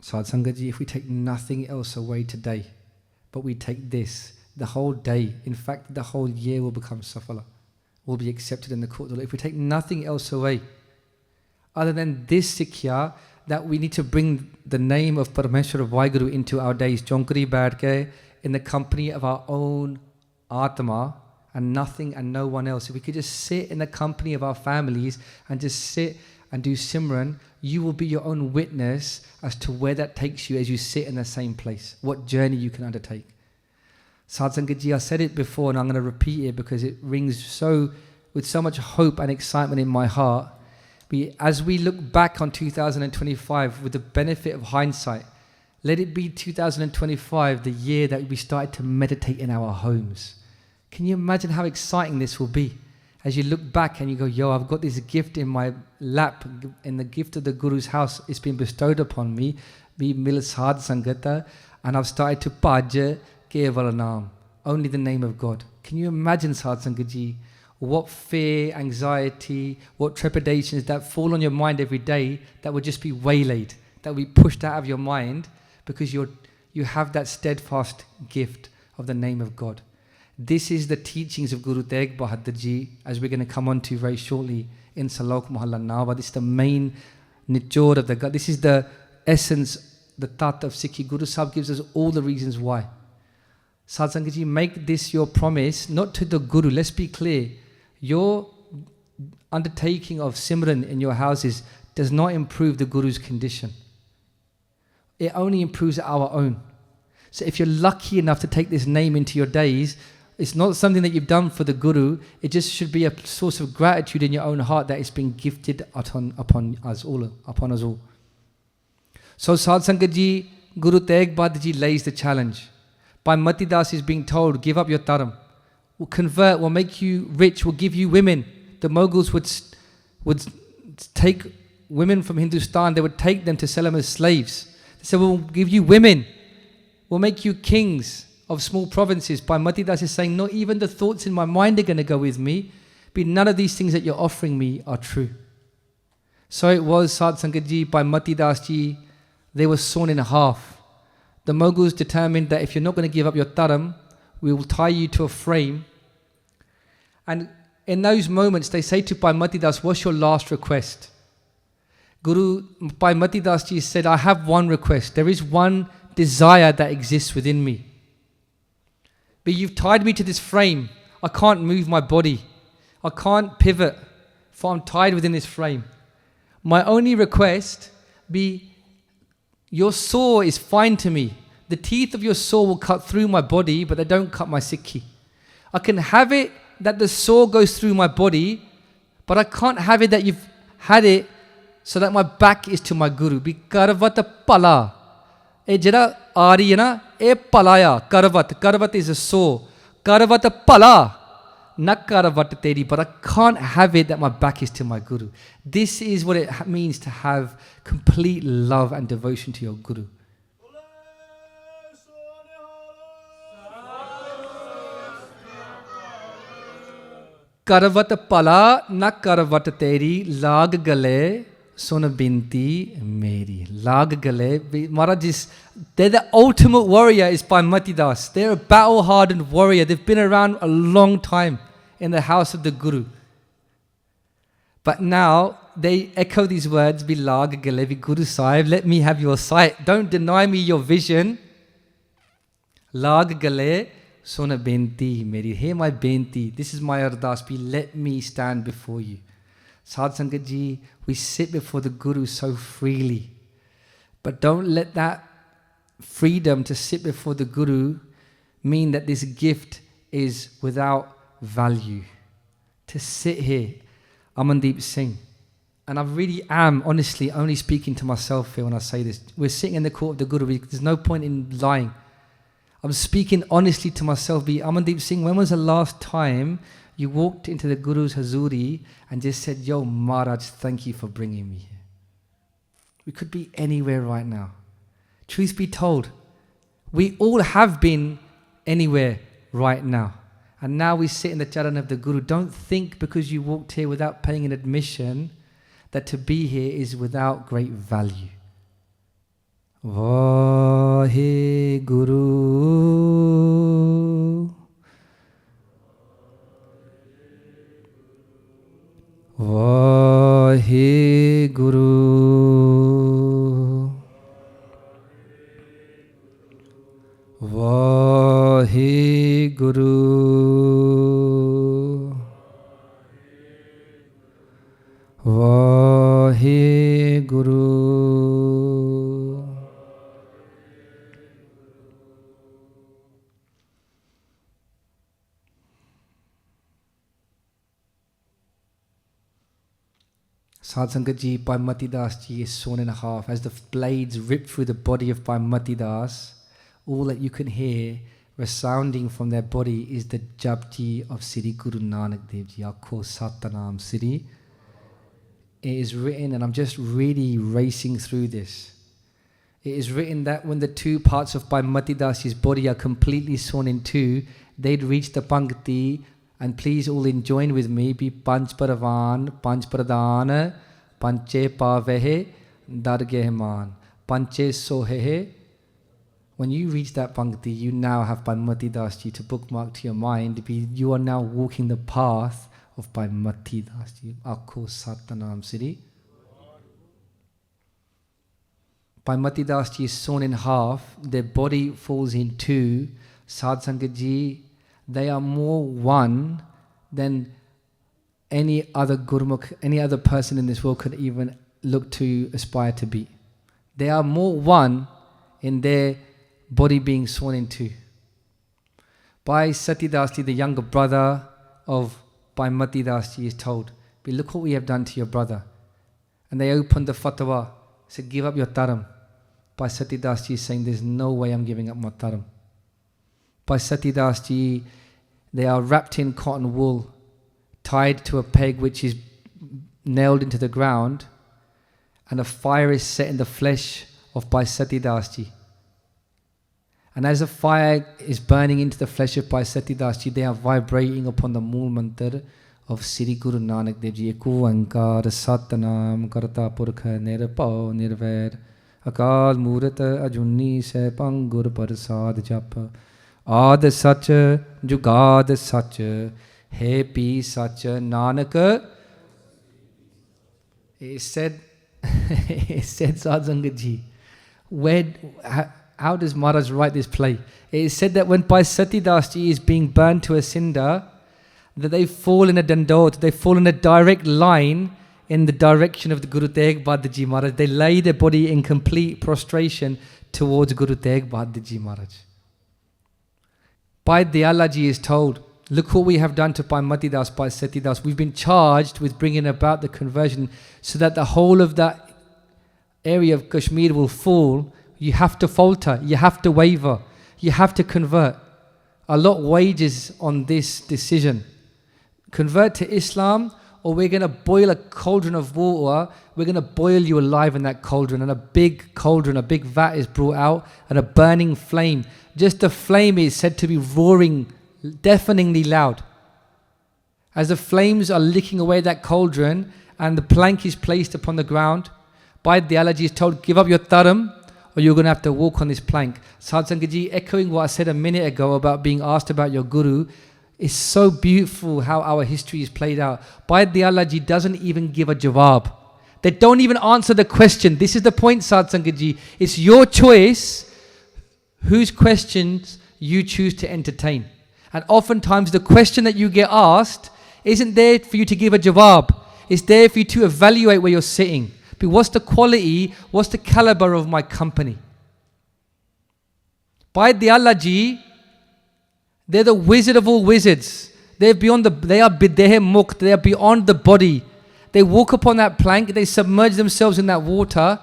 Sadh Sangat Ji, if we take nothing else away today, but we take this, the whole day, in fact, the whole year will become safala, will be accepted in the court of law. If we take nothing else away, other than this sikhya, that we need to bring the name of Parameshwar Vaheguru into our days, Jonkari Badke, in the company of our own Atma, and nothing and no one else. If we could just sit in the company of our families and just sit and do Simran, you will be your own witness as to where that takes you as you sit in the same place, what journey you can undertake. Sadh Sangat Ji, I said it before and I'm going to repeat it because it rings with so much hope and excitement in my heart. As we look back on 2025 with the benefit of hindsight, let it be 2025, the year that we started to meditate in our homes. Can you imagine how exciting this will be? As you look back and you go, yo, I've got this gift in my lap, in the gift of the Guru's house, it's been bestowed upon me, be mil sadh sangata, and I've started to paja keval naam, only the name of God. Can you imagine, Sadh Sangat Ji, what fear, anxiety, what trepidations that fall on your mind every day that would just be waylaid, that will be pushed out of your mind because you have that steadfast gift of the name of God. This is the teachings of Guru Tegh Bahadur Ji, as we're going to come on to very shortly in Salok Mahalla Nawa. This is the main nichod of the God. This is the essence, the tat of Sikhi. Guru Sahib gives us all the reasons why. Sadh Sangat Ji, make this your promise, not to the Guru. Let's be clear. Your undertaking of Simran in your houses does not improve the Guru's condition. It only improves our own. So if you're lucky enough to take this name into your days, it's not something that you've done for the Guru. It just should be a source of gratitude in your own heart that it's been gifted upon us all. So Sadh Sangat Ji, Guru Tegh Bahadur Ji lays the challenge. Bhai Mati Das is being told, give up your dharam. Will convert, will make you rich, will give you women. The Mughals would take women from Hindustan, they would take them to sell them as slaves. They said, we'll give you women, we'll make you kings of small provinces. Bhai Mati Das is saying, not even the thoughts in my mind are going to go with me, but none of these things that you're offering me are true. So it was, Sadh Sangat Ji, Bhai Mati Das Ji, they were sawn in half. The Mughals determined that if you're not going to give up your dharam, we will tie you to a frame. And in those moments, they say to Bhai Mati Das, what's your last request? Bhai Mati Das Ji said, I have one request. There is one desire that exists within me. But you've tied me to this frame. I can't move my body. I can't pivot, for I'm tied within this frame. My only request be, Your saw is fine to me. The teeth of your saw will cut through my body, but they don't cut my Sikhi. I can have it that the saw goes through my body, but I can't have it that you've had it so that my back is to my Guru. Be karvat pala. E jada aari hai na, e palaya. Karvat is a saw. Karvat pala. Not karvat teri, but I can't have it that my back is to my Guru. This is what it means to have complete love and devotion to your Guru. Karvat pala, na karvat teri, lag gale, sun binti meri. Lag gale, Maharaj they're the ultimate warrior is Bhai Mati Das. They're a battle-hardened warrior. They've been around a long time in the house of the Guru. But now they echo these words, Bi lag gale, bi Guru Sahib, let me have your sight. Don't deny me your vision. Lag gale, Sona benti meri, hey my benti, this is my ardas, let me stand before you. Sadh Sangat Ji, we sit before the Guru so freely, but don't let that freedom to sit before the Guru mean that this gift is without value. To sit here, Amandeep Singh, and I really am honestly only speaking to myself here when I say this. We're sitting in the court of the Guru, there's no point in lying. I'm speaking honestly to myself. Amandeep Singh, when was the last time you walked into the Guru's Hazuri and just said, Yo, Maharaj, thank you for bringing me here? We could be anywhere right now. Truth be told, we all have been anywhere right now. And now we sit in the charan of the Guru. Don't think because you walked here without paying an admission that to be here is without great value. Vahe Guru, Vahe Guru, Vahe Guru, Vahe Guru. Sadh Sangat Ji, Bhai Mati Das Ji is sawn in half. As the blades rip through the body of Bhai Mati Das, all that you can hear resounding from their body is the Japji of Sri Guru Nanak Dev Ji. Akho Satanam Sri. It is written, and I'm just really racing through this. It is written that when the two parts of Bhai Mati Das Ji's body are completely sawn in two, they'd reach the Pankti. And please all join with me, be Panch Paravan, Panch Pradhan, Panche Pavehe, Dargehman, Panche Sohehe. When you reach that Pankti, you now have Bhai Mati Das Ji to bookmark to your mind. You are now walking the path of Bhai Mati Das Ji. Akho Satanam Sri. Bhai Mati Das Ji is sawn in half, their body falls in two. Sadh Sangat Ji, they are more one than any other Gurmukh, any other person in this world could even look to aspire to be. They are more one in their body being sawn in two. Bhai Sati Das Ji, the younger brother of Bhai Mati Das Ji, is told, look what we have done to your brother. And they opened the fatwa, said, give up your taram. Bhai Sati Das Ji is saying, there's no way I'm giving up my taram. Bhai Sati Das Ji, they are wrapped in cotton wool, tied to a peg which is nailed into the ground, and a fire is set in the flesh of Bhai Sati Das Ji. And as the fire is burning into the flesh of Bhai Sati Das Ji, they are vibrating upon the Mool Mantar of Sri Guru Nanak Dev Ji. Eko Ankar Satanam Karta Purkha Nirpau Nirvair Akal Murata Ajunni Sepang Gur Parsad Japa Ad Sach Jugad Sach He Pi Sach Nanak. It said Sadh Sangat Ji, how does Maharaj write this play? It is said that when Bhai Sati Das Ji is being burned to a cinder, that they fall in a dandot, they fall in a direct line in the direction of the Guru Tegh Bahadur Ji Maharaj. They lay their body in complete prostration towards Guru Tegh Bahadur Ji Maharaj. Bhai Dayala Ji is told, look what we have done to Bhai Mati Das, Bhai Sati Das. We've been charged with bringing about the conversion so that the whole of that area of Kashmir will fall. You have to falter, you have to waver, you have to convert. A lot wages on this decision. Convert to Islam, or we're going to boil a cauldron of water. We're going to boil you alive in that cauldron. And a big cauldron, a big vat is brought out, and a burning flame. Just the flame is said to be roaring deafeningly loud. As the flames are licking away that cauldron and the plank is placed upon the ground, Bhai Dayala Ji is told, give up your dharam or you're going to have to walk on this plank. Sadhu Sangat Ji, echoing what I said a minute ago about being asked about your guru, it's so beautiful how our history is played out. Bhai Dayala Ji doesn't even give a jawab. They don't even answer the question. This is the point, Sadhu Sangat Ji. It's your choice whose questions you choose to entertain. And oftentimes the question that you get asked isn't there for you to give a jawab. It's there for you to evaluate where you're sitting. But what's the quality, what's the caliber of my company? Bhai Dayala Ji, they're the wizard of all wizards. They are beyond they are beyond the body. They walk upon that plank, they submerge themselves in that water,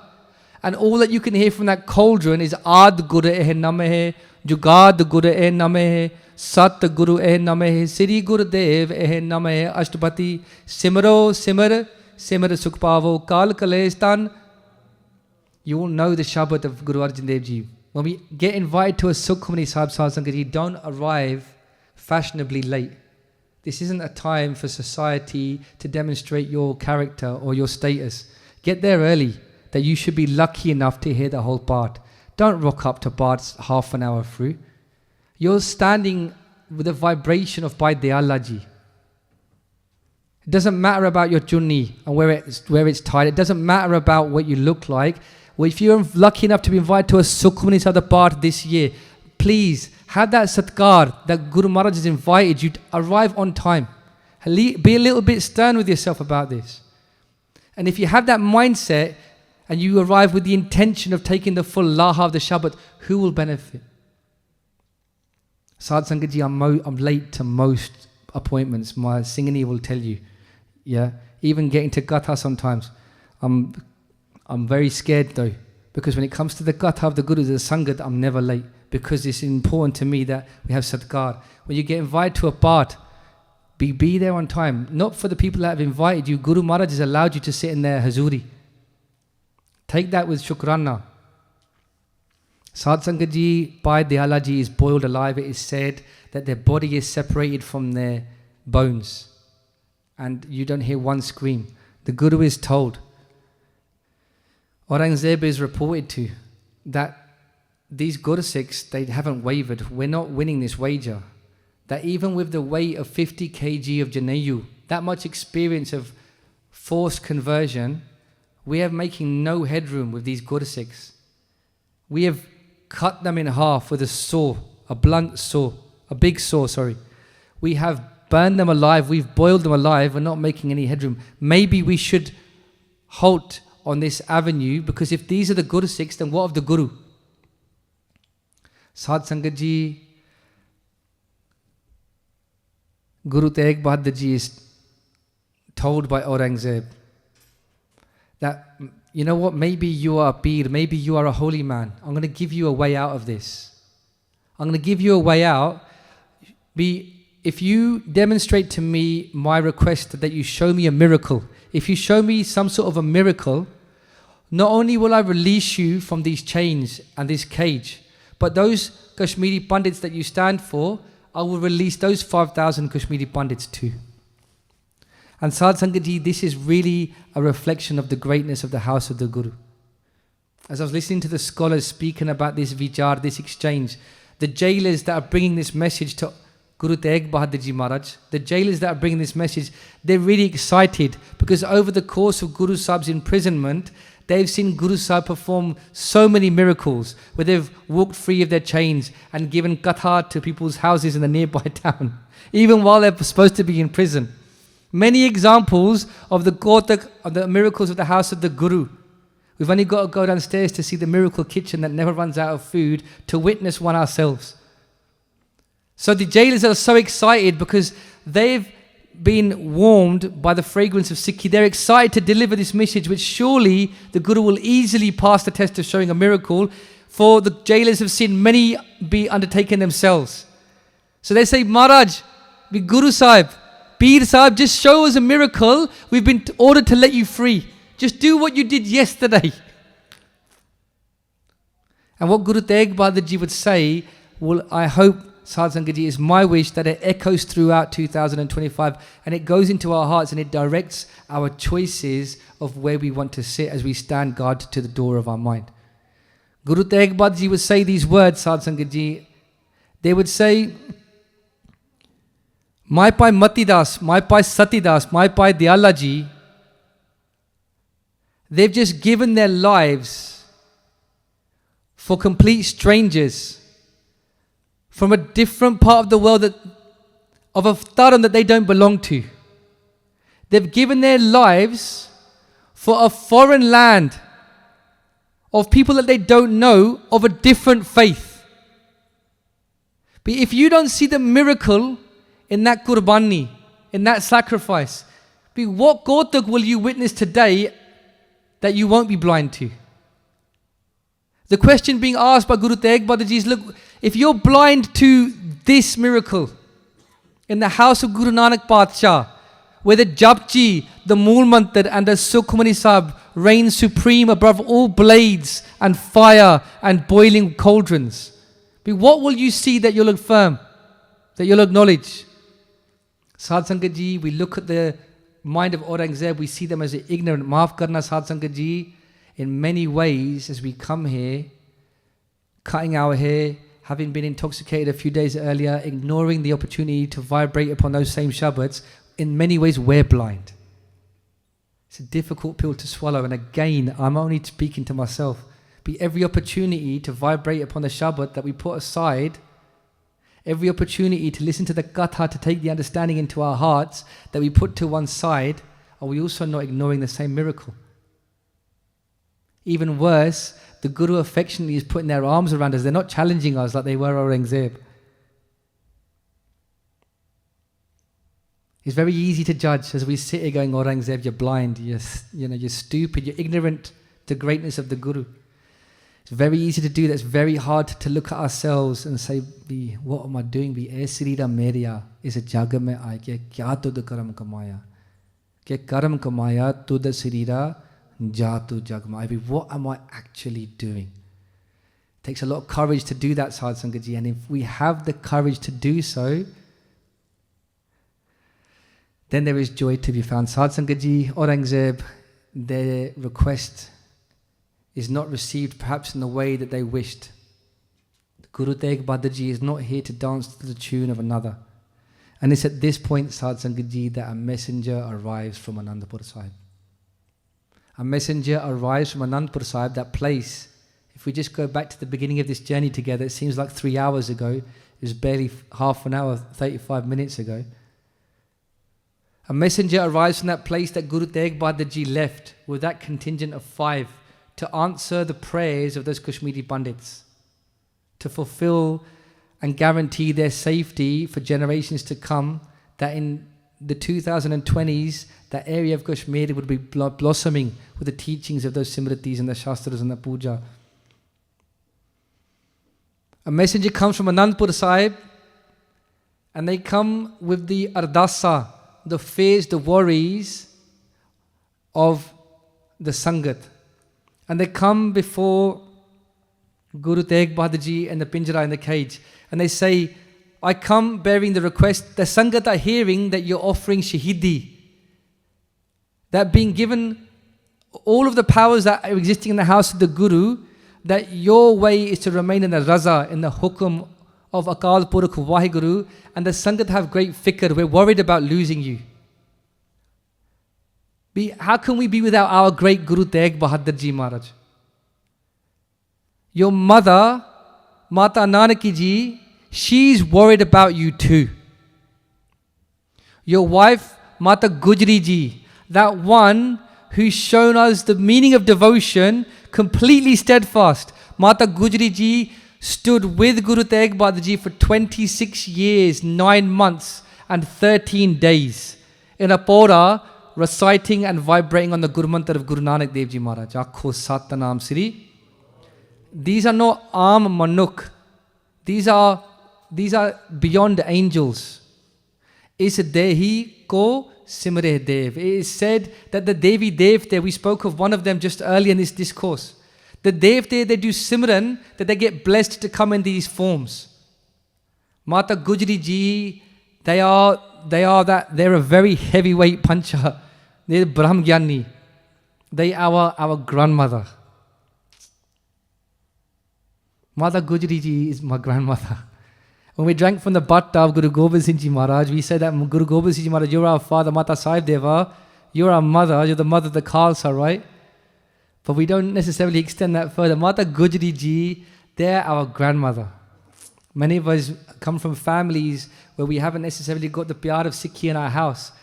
and all that you can hear from that cauldron is Ad Guru Eh Namahe, Jugad Guru Eh Namahe, Sat Guru Eh Namahe, Sri Guru Dev Eh Namahe, Ashtapati, Simaro Simar, Simar Sukhpavo, Kal Kalestan. You all know the Shabad of Guru Arjan Dev Ji. When we get invited to a Sukhmani Sahib Sangat Ji, don't arrive fashionably late. This isn't a time for society to demonstrate your character or your status. Get there early, that you should be lucky enough to hear the whole part. Don't rock up to parts half an hour through. You're standing with the vibration of Bhai Dayala Ji. It doesn't matter about your junni and where it's tied. It doesn't matter about what you look like. Well, if you're lucky enough to be invited to a Sukhmani Sada part this year, please have that satkar that Guru Maharaj has invited you to arrive on time. Be a little bit stern with yourself about this. And if you have that mindset and you arrive with the intention of taking the full laha of the Shabbat, who will benefit? Sadhu Sangat Ji, I'm late to most appointments. My Singani will tell you. Yeah, even getting to Katha sometimes. I'm very scared though, because when it comes to the Katha of the Guru, the Sangat, I'm never late, because it's important to me that we have satkar. When you get invited to a part, be there on time. Not for the people that have invited you. Guru Maharaj has allowed you to sit in their hazuri. Take that with shukrana. Sadhu Sangat Ji, Bhai Dayala Ji is boiled alive. It is said that their body is separated from their bones. And you don't hear one scream. The Guru is told, Aurangzeb is reported to, that these Gursikhs, they haven't wavered. We're not winning this wager. That even with the weight of 50 kg of Janayu, that much experience of forced conversion, we are making no headroom with these Gursikhs. We have cut them in half with a saw, a blunt saw, a big saw, sorry. We have burned them alive, we've boiled them alive, we're not making any headroom. Maybe we should halt on this avenue, because if these are the Gursikhs, then what of the Guru? Sadhu Sangat Ji, Guru Tegh Bahadur Ji is told by Aurangzeb that, you know what, maybe you are a Peer, maybe you are a holy man. I'm going to give you a way out of this. I'm going to give you a way out. If you demonstrate to me my request that you show me a miracle, if you show me some sort of a miracle, not only will I release you from these chains and this cage, but those Kashmiri Pandits that you stand for, I will release those 5,000 Kashmiri Pandits too. And Sadhu Sangat Ji, this is really a reflection of the greatness of the house of the Guru. As I was listening to the scholars speaking about this vichar, this exchange, the jailers that are bringing this message to Guru Tegh Bahadur Ji Maharaj, the jailers that are bringing this message, they're really excited, because over the course of Guru Sahib's imprisonment, they've seen Guru Sahib perform so many miracles, where they've walked free of their chains and given Katha to people's houses in the nearby town, even while they're supposed to be in prison. Many examples of the Kotak, of the miracles of the house of the Guru. We've only got to go downstairs to see the miracle kitchen that never runs out of food to witness one ourselves. So the jailers are so excited because they've been warmed by the fragrance of Sikhi. They're excited to deliver this message, which surely the Guru will easily pass the test of showing a miracle, for the jailers have seen many be undertaken themselves. So they say, Maharaj, be Guru Sahib, Peer Sahib, just show us a miracle. We've been ordered to let you free. Just do what you did yesterday. And what Guru Tegh Bahadur Ji would say, well, I hope, Sadh Sangat Ji, is my wish that it echoes throughout 2025 and it goes into our hearts and it directs our choices of where we want to sit as we stand guard to the door of our mind. Guru Tegh Bahadur Ji would say these words, Sadh Sangat Ji. They would say, my Bhai Mati Das, my Bhai Sati Das, my Bhai Dayala Ji, they've just given their lives for complete strangers from a different part of the world, of a dharam that they don't belong to. They've given their lives for a foreign land of people that they don't know, of a different faith. But if you don't see the miracle in that qurbani, in that sacrifice, what Kotak will you witness today that you won't be blind to? The question being asked by Guru Tegh Bahadur Ji is, look, if you're blind to this miracle in the house of Guru Nanak Padshah, where the Japji, the Mool Mantar and the Sukhmani Sahib reign supreme above all blades and fire and boiling cauldrons, what will you see that you'll affirm, that you'll acknowledge? Sadh Sangat Ji, we look at the mind of Aurangzeb, we see them as ignorant. Maaf karna Sadh Sangat Ji, in many ways as we come here, cutting our hair, having been intoxicated a few days earlier, ignoring the opportunity to vibrate upon those same Shabads, in many ways we're blind. It's a difficult pill to swallow, and again, I'm only speaking to myself. Be every opportunity to vibrate upon the Shabad that we put aside, every opportunity to listen to the Katha, to take the understanding into our hearts that we put to one side, are we also not ignoring the same miracle? Even worse, the Guru affectionately is putting their arms around us. They're not challenging us like they were Aurangzeb. It's very easy to judge as we sit here going, Aurangzeb, you're blind, you're stupid, you're ignorant to the greatness of the Guru. It's very easy to do that. It's very hard to look at ourselves and say, what am I doing? Sirira Meria is a jaga mein aaye ke kya tud karam kamaya? Ke karam kamaya tud sirira ja tu jag mein. What am I actually doing? It takes a lot of courage to do that, Sadh Sangat Ji. And if we have the courage to do so, then there is joy to be found. Sadh Sangat Ji, Aurangzeb, their request is not received perhaps in the way that they wished. Guru Tegh Bahadur Ji is not here to dance to the tune of another. And it's at this point, Sadh Sangat Ji, that a messenger arrives from Anandpur Sahib. A messenger arrives from Anandpur Sahib, that place. If we just go back to the beginning of this journey together, it seems like 3 hours ago. It was barely half an hour, 35 minutes ago. A messenger arrives from that place that Guru Tegh Bahadur Ji left with that contingent of 5 to answer the prayers of those Kashmiri Pandits, to fulfill and guarantee their safety for generations to come, that in the 2020s, that area of Kashmir would be blossoming with the teachings of those Simritis and the Shastras and the Puja. A messenger comes from Anandpur Sahib, and they come with the Ardasa, the fears, the worries of the Sangat. And they come before Guru Tegh Bahadur Ji and the Pinjara in the cage. And they say, I come bearing the request. The Sangat are hearing that you're offering Shaheedi. That being given all of the powers that are existing in the house of the Guru, that your way is to remain in the Raza, in the Hukum of Akal Purakh Waheguru. And the Sangat have great fikr. We're worried about losing you. How can we be without our great Guru Tegh Bahadur Ji Maharaj? Your mother, Mata Nanaki Ji, she's worried about you too. Your wife, Mata Gujri Ji, that one who's shown us the meaning of devotion, completely steadfast. Mata Gujri Ji stood with Guru Tegh Bahadur Ji for 26 years, 9 months and 13 days in a pora, reciting and vibrating on the Guru Mantra of Guru Nanak Dev Ji Maharaj. Akho Satnam Sri. These are not Aam Manuk. These are beyond angels. Is Dehi ko Simre Dev. It is said that the Devi Devte, we spoke of one of them just earlier in this discourse. The Devte, they do Simran, that they get blessed to come in these forms. Mata Gujri Ji, they're a very heavyweight puncher. They're Brahmgyani. They are our grandmother. Mata Gujri Ji is my grandmother. When we drank from the batta of Guru Gobind Singh Ji Maharaj, we said that Guru Gobind Singh Ji Maharaj, you're our father, Mata Sahib Deva, you're our mother, you're the mother of the Khalsa, right? But we don't necessarily extend that further. Mata Gujri Ji, they're our grandmother. Many of us come from families where we haven't necessarily got the pyar of Sikhi in our house.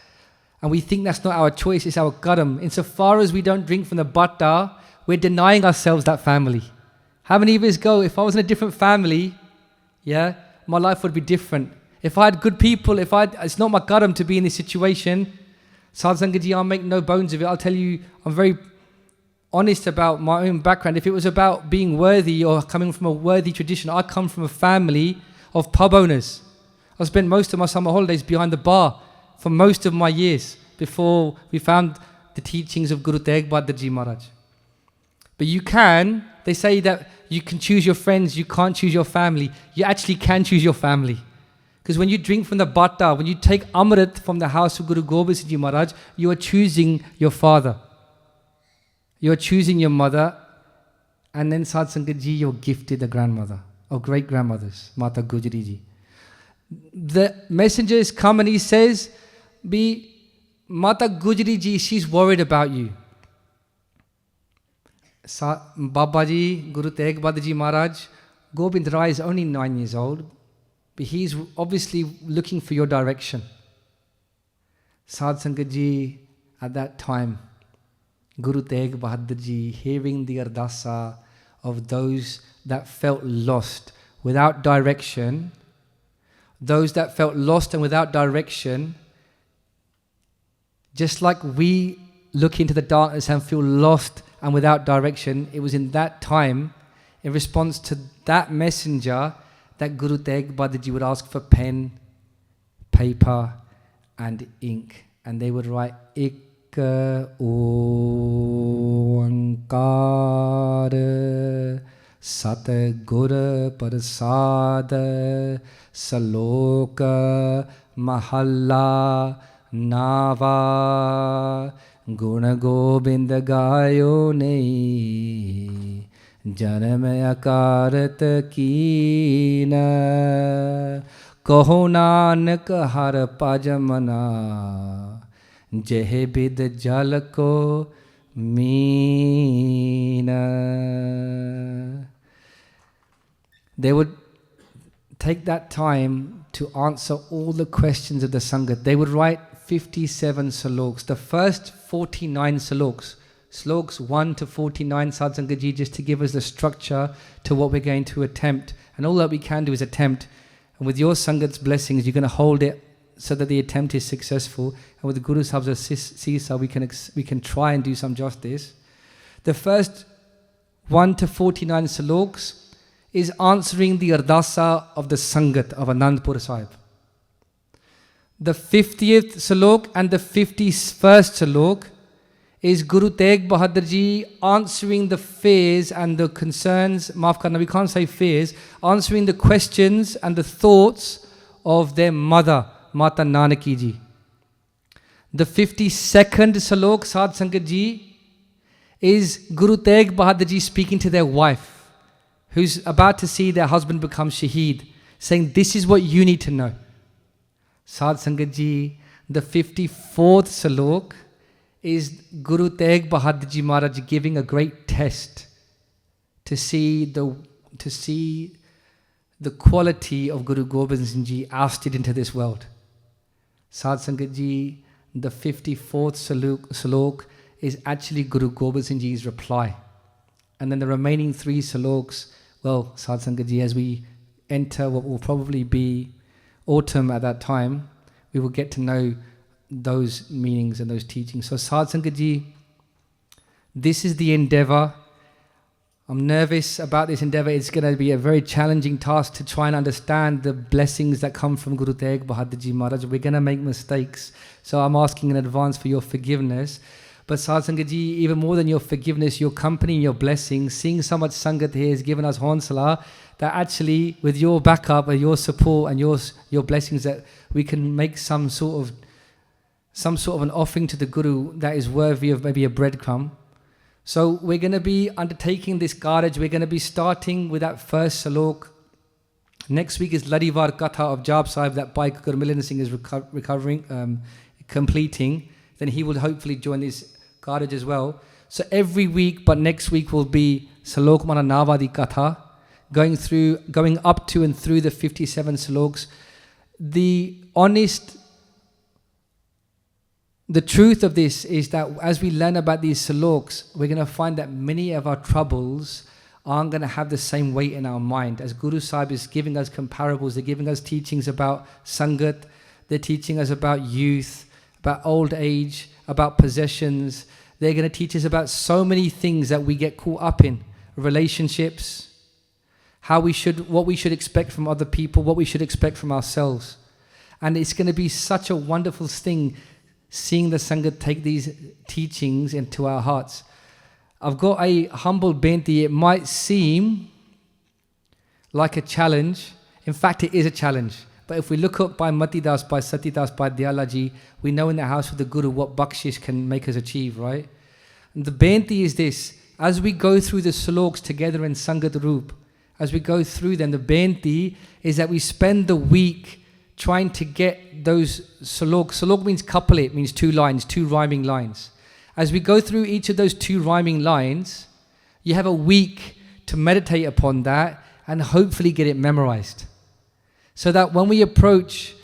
And we think that's not our choice, it's our karam. Insofar as we don't drink from the batta, we're denying ourselves that family. How many of us go, if I was in a different family, yeah, my life would be different. If I had good people, it's not my karam to be in this situation. Sadh Sangat Ji, I'll make no bones of it. I'll tell you, I'm very honest about my own background. If it was about being worthy or coming from a worthy tradition, I come from a family of pub owners. I spent most of my summer holidays behind the bar for most of my years before we found the teachings of Guru Tegh Bahadur Ji Maharaj. But they say that you can choose your friends, you can't choose your family. You actually can choose your family. Because when you drink from the batta, when you take amrit from the house of Guru Gobind Singh Ji Maharaj, you are choosing your father. You are choosing your mother. And then Sadh Sangat Ji, you're gifted a grandmother or great grandmothers, Mata Gujri Ji. The messenger has come and he says, Mata Gujri Ji, she's worried about you. Baba Ji, Guru Tegh Bahadur Ji Maharaj, Gobind Rai is only 9 years old, but he's obviously looking for your direction. Sadh Sangat Ji, at that time, Guru Tegh Bahadur Ji, hearing the ardasa of those that felt lost without direction, those that felt lost and without direction, just like we look into the darkness and feel lost and without direction, it was in that time, in response to that messenger, that Guru Tegh Bahadur Ji would ask for pen, paper and ink. And they would write, Ik Oankar Sat Gur Prasad Salok Mahalla Nava Guna Gobind Gayo Nei Janam Akarat Kina Kaho Nanak Har Pajamana Jehe Bid Jal Ko Meena. They would take that time to answer all the questions of the Sangat. They would write 57 Saloks. The first 49 Saloks, Sloks 1 to 49, Sadh Sangat Ji, just to give us the structure to what we're going to attempt. And all that we can do is attempt. And with your Sangat's blessings, you're going to hold it so that the attempt is successful. And with the Guru Sahib's sisa, we can try and do some justice. The first 1 to 49 Saloks is answering the ardasa of the Sangat of Anandpur Sahib. The 50th Salok and the 51st Salok is Guru Tegh Bahadur Ji answering the fears and the concerns, maaf karna, we can't say fears, answering the questions and the thoughts of their mother, Mata Nanaki Ji. The 52nd Salok, Sadh Sangat Ji, is Guru Tegh Bahadur Ji speaking to their wife, who's about to see their husband become Shaheed, saying, this is what you need to know. Sadh Sangat Ji, the 54th Salok is Guru Tegh Bahadur Ji Maharaj giving a great test to see the quality of Guru Gobind Singh Ji ousted into this world. Sadh Sangat Ji, the 54th Salok is actually Guru Gobind Singh Ji's reply. And then the remaining 3 Saloks, well, Sadh Sangat Ji, as we enter what will probably be autumn at that time, we will get to know those meanings and those teachings. So Sadh Sangat Ji, this is the endeavor. I'm nervous about this endeavor. It's going to be a very challenging task to try and understand the blessings that come from Guru Tegh Bahadur Ji Maharaj. We're going to make mistakes. So I'm asking in advance for your forgiveness. But Sadh Sangat Ji, even more than your forgiveness, your company and your blessings, seeing so much Sangat here has given us honsala that actually with your backup and your support and your blessings that we can make some sort of an offering to the Guru that is worthy of maybe a breadcrumb. So we're going to be undertaking this carriage. We're going to be starting with that first Salok. Next week is Ladivar Katha of Jab Sahib that Bhai Gurmilan Singh is completing. Then he will hopefully join this carriage as well. So every week, but next week will be Salok Mahalla Di Katha, going up to and through the 57 Saloks. The truth of this is that as we learn about these Saloks, we're going to find that many of our troubles aren't going to have the same weight in our mind. As Guru Sahib is giving us comparables, they're giving us teachings about Sangat, they're teaching us about youth, about old age, about possessions. They're going to teach us about so many things that we get caught up in. Relationships, what we should expect from other people, what we should expect from ourselves. And it's going to be such a wonderful thing seeing the Sangat take these teachings into our hearts. I've got a humble benti. It might seem like a challenge. In fact, it is a challenge. But if we look up Bhai Mati Das, Bhai Sati Das, Bhai Dayala Ji, we know in the house of the Guru what bakshish can make us achieve, right? And the benti is this. As we go through the Saloks together in Sangat Roop, as we go through them, the benti is that we spend the week trying to get those Salok. Salok means couple it, means 2 lines, 2 rhyming lines. As we go through each of those 2 rhyming lines, you have a week to meditate upon that and hopefully get it memorized. So that when we approach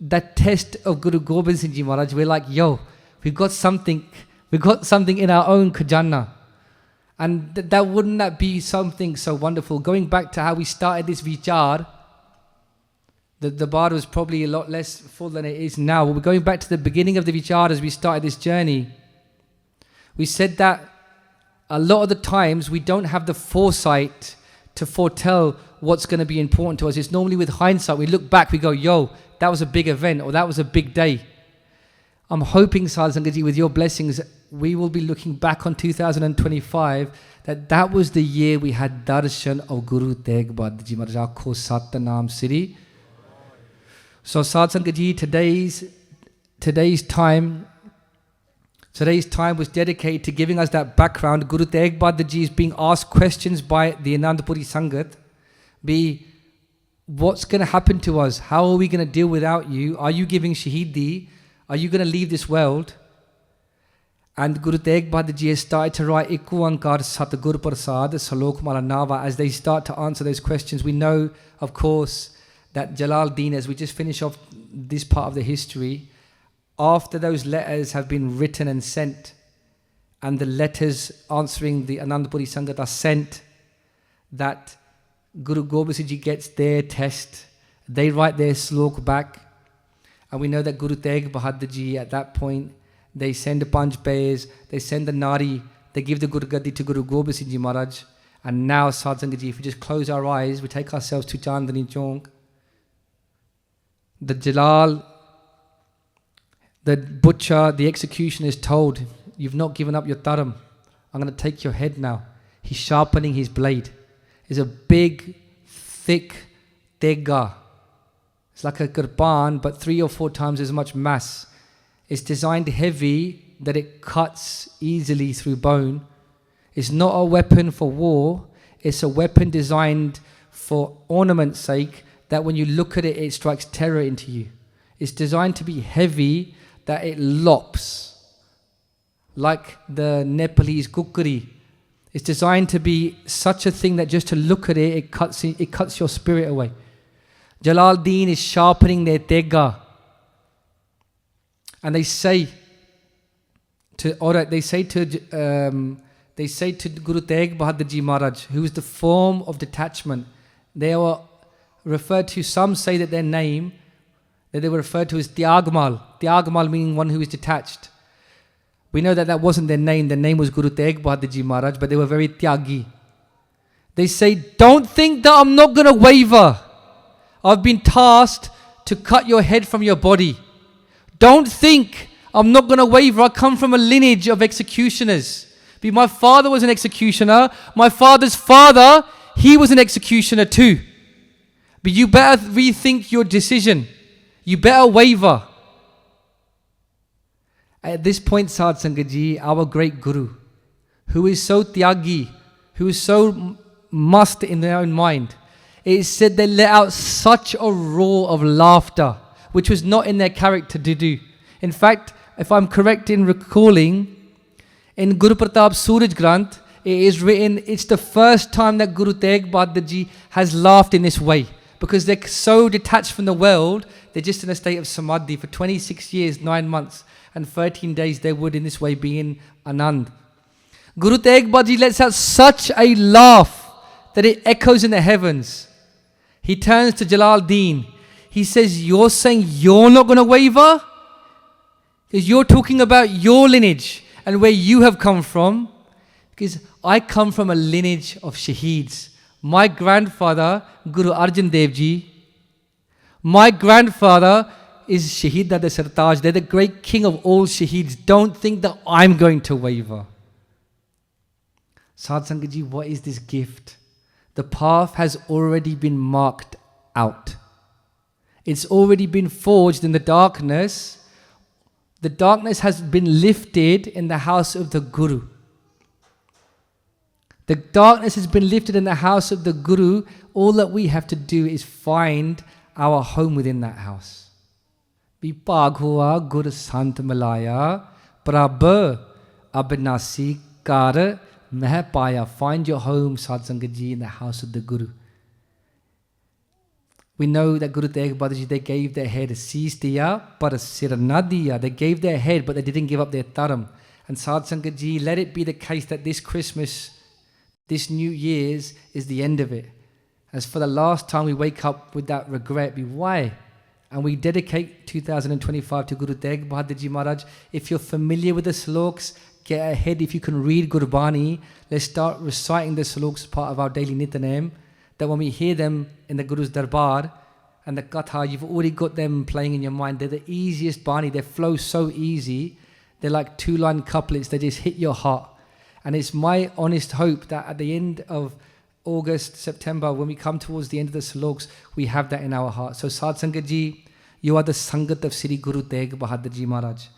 that test of Guru Gobind Singh Ji Maharaj, we're like, yo, we've got something in our own khajana. And wouldn't that be something so wonderful? Going back to how we started this vichar, the bar was probably a lot less full than it is now. We're going back to the beginning of the vichar as we started this journey. We said that a lot of the times we don't have the foresight to foretell what's going to be important to us. It's normally with hindsight. We look back, we go, yo, that was a big event or that was a big day. I'm hoping, Sadh Sangat Ji, with your blessings, we will be looking back on 2025 that was the year we had darshan of Guru Tegh Bahadur Ji Maharaj. Aakho Satnam Sri. So Sadh Sangat Ji, today's time was dedicated to giving us that background. Guru Tegh Bahadur Ji is being asked questions by the Anandpuri Sangat. What's going to happen to us? How are we going to deal without you? Are you giving Shaheedi? Are you going to leave this world? And Guru Tegh Bahadur Ji has started to write Ikku Ankar Satgur Prasad Salok Mahalla. As they start to answer those questions, we know, of course, that Jalaluddin, as we just finish off this part of the history, after those letters have been written and sent, and the letters answering the Anandpuri Sangat are sent, that Guru Gobind Singh Ji gets their test, they write their slok back, and we know that Guru Tegh Bahadur Ji at that point, they send the Panch Pairs, they send the Nari, they give the Guru Gaddi to Guru Gobind Singh Ji Maharaj. And now, Sadh Sangat Ji, if we just close our eyes, we take ourselves to Chandani Chowk. The Jalal, the butcher, the executioner is told, you've not given up your taram. I'm going to take your head now. He's sharpening his blade. It's a big, thick tegha. It's like a kirpan, but 3 or 4 times as much mass. It's designed heavy that it cuts easily through bone. It's not a weapon for war. It's a weapon designed for ornament's sake, that when you look at it, it strikes terror into you. It's designed to be heavy, that it lops, like the Nepalese kukri. It's designed to be such a thing that just to look at it, it cuts your spirit away. Jalaluddin is sharpening their tegha. And they say, they say to Guru Tegh Bahadur Ji Maharaj, who is the form of detachment. They were referred to, some say that their name, that they were referred to as Tyagmal. Tyagmal meaning one who is detached. We know that that wasn't their name. Their name was Guru Tegh Bahadur Ji Maharaj, but they were very tyagi. They say, don't think that I'm not going to waver. I've been tasked to cut your head from your body. Don't think I'm not going to waver. I come from a lineage of executioners. My father was an executioner. My father's father, he was an executioner too. But you better rethink your decision. You better waver. At this point, Sadh Sangat Ji, our great Guru, who is so tyagi, who is so must in their own mind, it said they let out such a roar of laughter, which was not in their character to do. In fact, if I'm correct in recalling, in Guru Pratap Suraj Granth, it is written, it's the first time that Guru Tegh Bahadur Ji has laughed in this way. Because they're so detached from the world, they're just in a state of samadhi. For 26 years, 9 months, and 13 days, they would in this way be in Anand. Guru Tegh Bahadur Ji lets out such a laugh that it echoes in the heavens. He turns to Jalaluddin. He says, you're saying you're not going to waver? Because you're talking about your lineage and where you have come from. Because I come from a lineage of Shaheeds. My grandfather, Guru Arjan Dev Ji, my grandfather is Shaheed Dada Sartaj. They're the great king of all Shaheeds. Don't think that I'm going to waver. Sadh Sangat Ji, what is this gift? The path has already been marked out. It's already been forged in the darkness. The darkness has been lifted in the house of the Guru. The darkness has been lifted in the house of the Guru. All that we have to do is find our home within that house. Vipag hua gur sant malaya prabh abhinasi kar meh paya. Find your home, Sadh Sangat Ji, in the house of the Guru. We know that Guru Tegh Bahadur Ji, they gave their head, sees diya par sir na diya. They gave their head, but they didn't give up their dharam. And Sadh Sangat Ji, let it be the case that this Christmas, this New Year's, is the end of it. As for the last time we wake up with that regret, why? And we dedicate 2025 to Guru Tegh Bahadur Ji Maharaj. If you're familiar with the Saloks, get ahead. If you can read Gurbani, let's start reciting the Saloks as part of our daily Nitanam. That when we hear them in the Guru's Darbar and the Katha, you've already got them playing in your mind. They're the easiest Bani. They flow so easy. They're like 2-line couplets. They just hit your heart. And it's my honest hope that at the end of August, September, when we come towards the end of the Saloks, we have that in our heart. So Sadh Sangat Ji, you are the Sangat of Sri Guru Tegh Bahadur Ji Maharaj.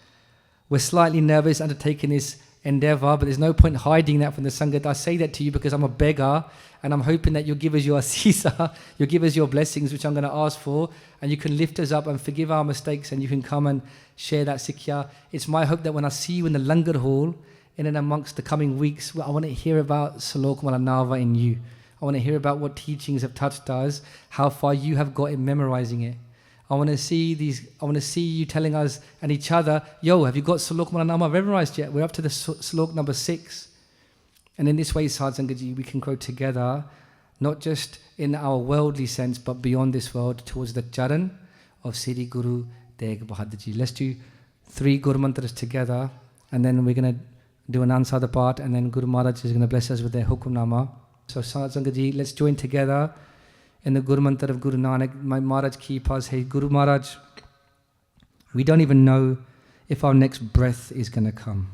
We're slightly nervous undertaking this endeavor, but there's no point hiding that from the Sangat. I say that to you because I'm a beggar, and I'm hoping that you'll give us your asisa, you'll give us your blessings, which I'm going to ask for, and you can lift us up and forgive our mistakes, and you can come and share that Sikhya. It's my hope that when I see you in the Langar Hall, in and amongst the coming weeks, I want to hear about Salok Mahalla in you. I want to hear about what teachings have touched us, how far you have got in memorizing it. I want to see you telling us and each other, yo, have you got Salok Mahalla memorized yet? We're up to the Salok number 6. And in this way, Sadh Sangat Ji, we can grow together, not just in our worldly sense, but beyond this world, towards the charan of Sri Guru Tegh Bahadur Ji. Let's do 3 Guru Mantras together, and then we're going to do an ansada part, and then Guru Maharaj is going to bless us with their Hukumnama. So Sadh Sangat Ji, let's join together in the Guru Mantra of Guru Nanak. My Maharaj keep us. Hey Guru Maharaj, we don't even know if our next breath is going to come.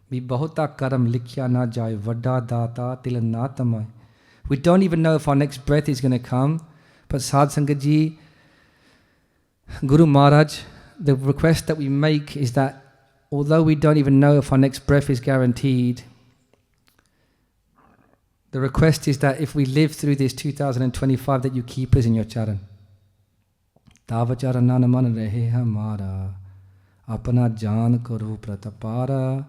We bahota karam likhya na jai vada data tilanatama. We don't even know if our next breath is going to come. But Sadh Sangat Ji, Guru Maharaj, the request that we make is that although we don't even know if our next breath is guaranteed, the request is that if we live through this 2025, that you keep us in your charan. Tava charanana man rehe hamara, apana jaan karo pratapara,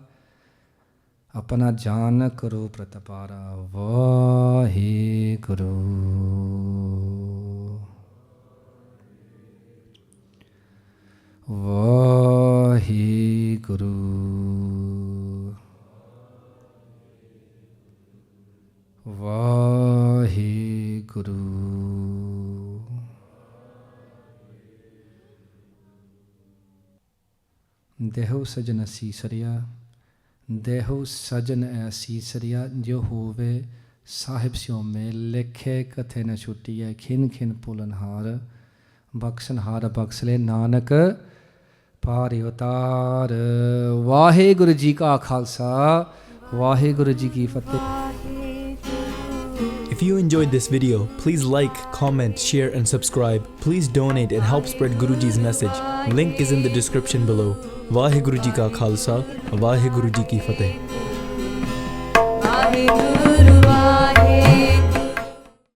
apana jaan karo pratapara, vahe guru. Vahe Guru. ਦੇਹੋ ਸਜਨ ਅਸੀਸਰੀਆ, ਦੇਹੋ ਸਜਨ ਅਸੀਸਰੀਆ, ਜੋ ਹੋਵੇ ਸਾਹਿਬ ਸਿਉਮੇ, ਲੇਖੇ ਕਥੇ ਨ ਛੁੱਟੀਐ, ਖਿਨ ਖਿਨ ਭੁਲਨਹਾਰ, ਬਖਸ਼ਨਹਾਰ ਬਖਸ਼ ਲੈ, ਨਾਨਕ ਪਾਰਿ ਉਤਾਰ। ਵਾਹਿਗੁਰੂ ਜੀ ਕਾ ਖਾਲਸਾ, ਵਾਹਿਗੁਰੂ ਜੀ ਕੀ ਫਤਿਹ। If you enjoyed this video, please like, comment, share and subscribe. Please donate and help spread Guruji's message. Link is in the description below. Vaheguru Ji Ka Khalsa, Vaheguru Ji Ki Fateh.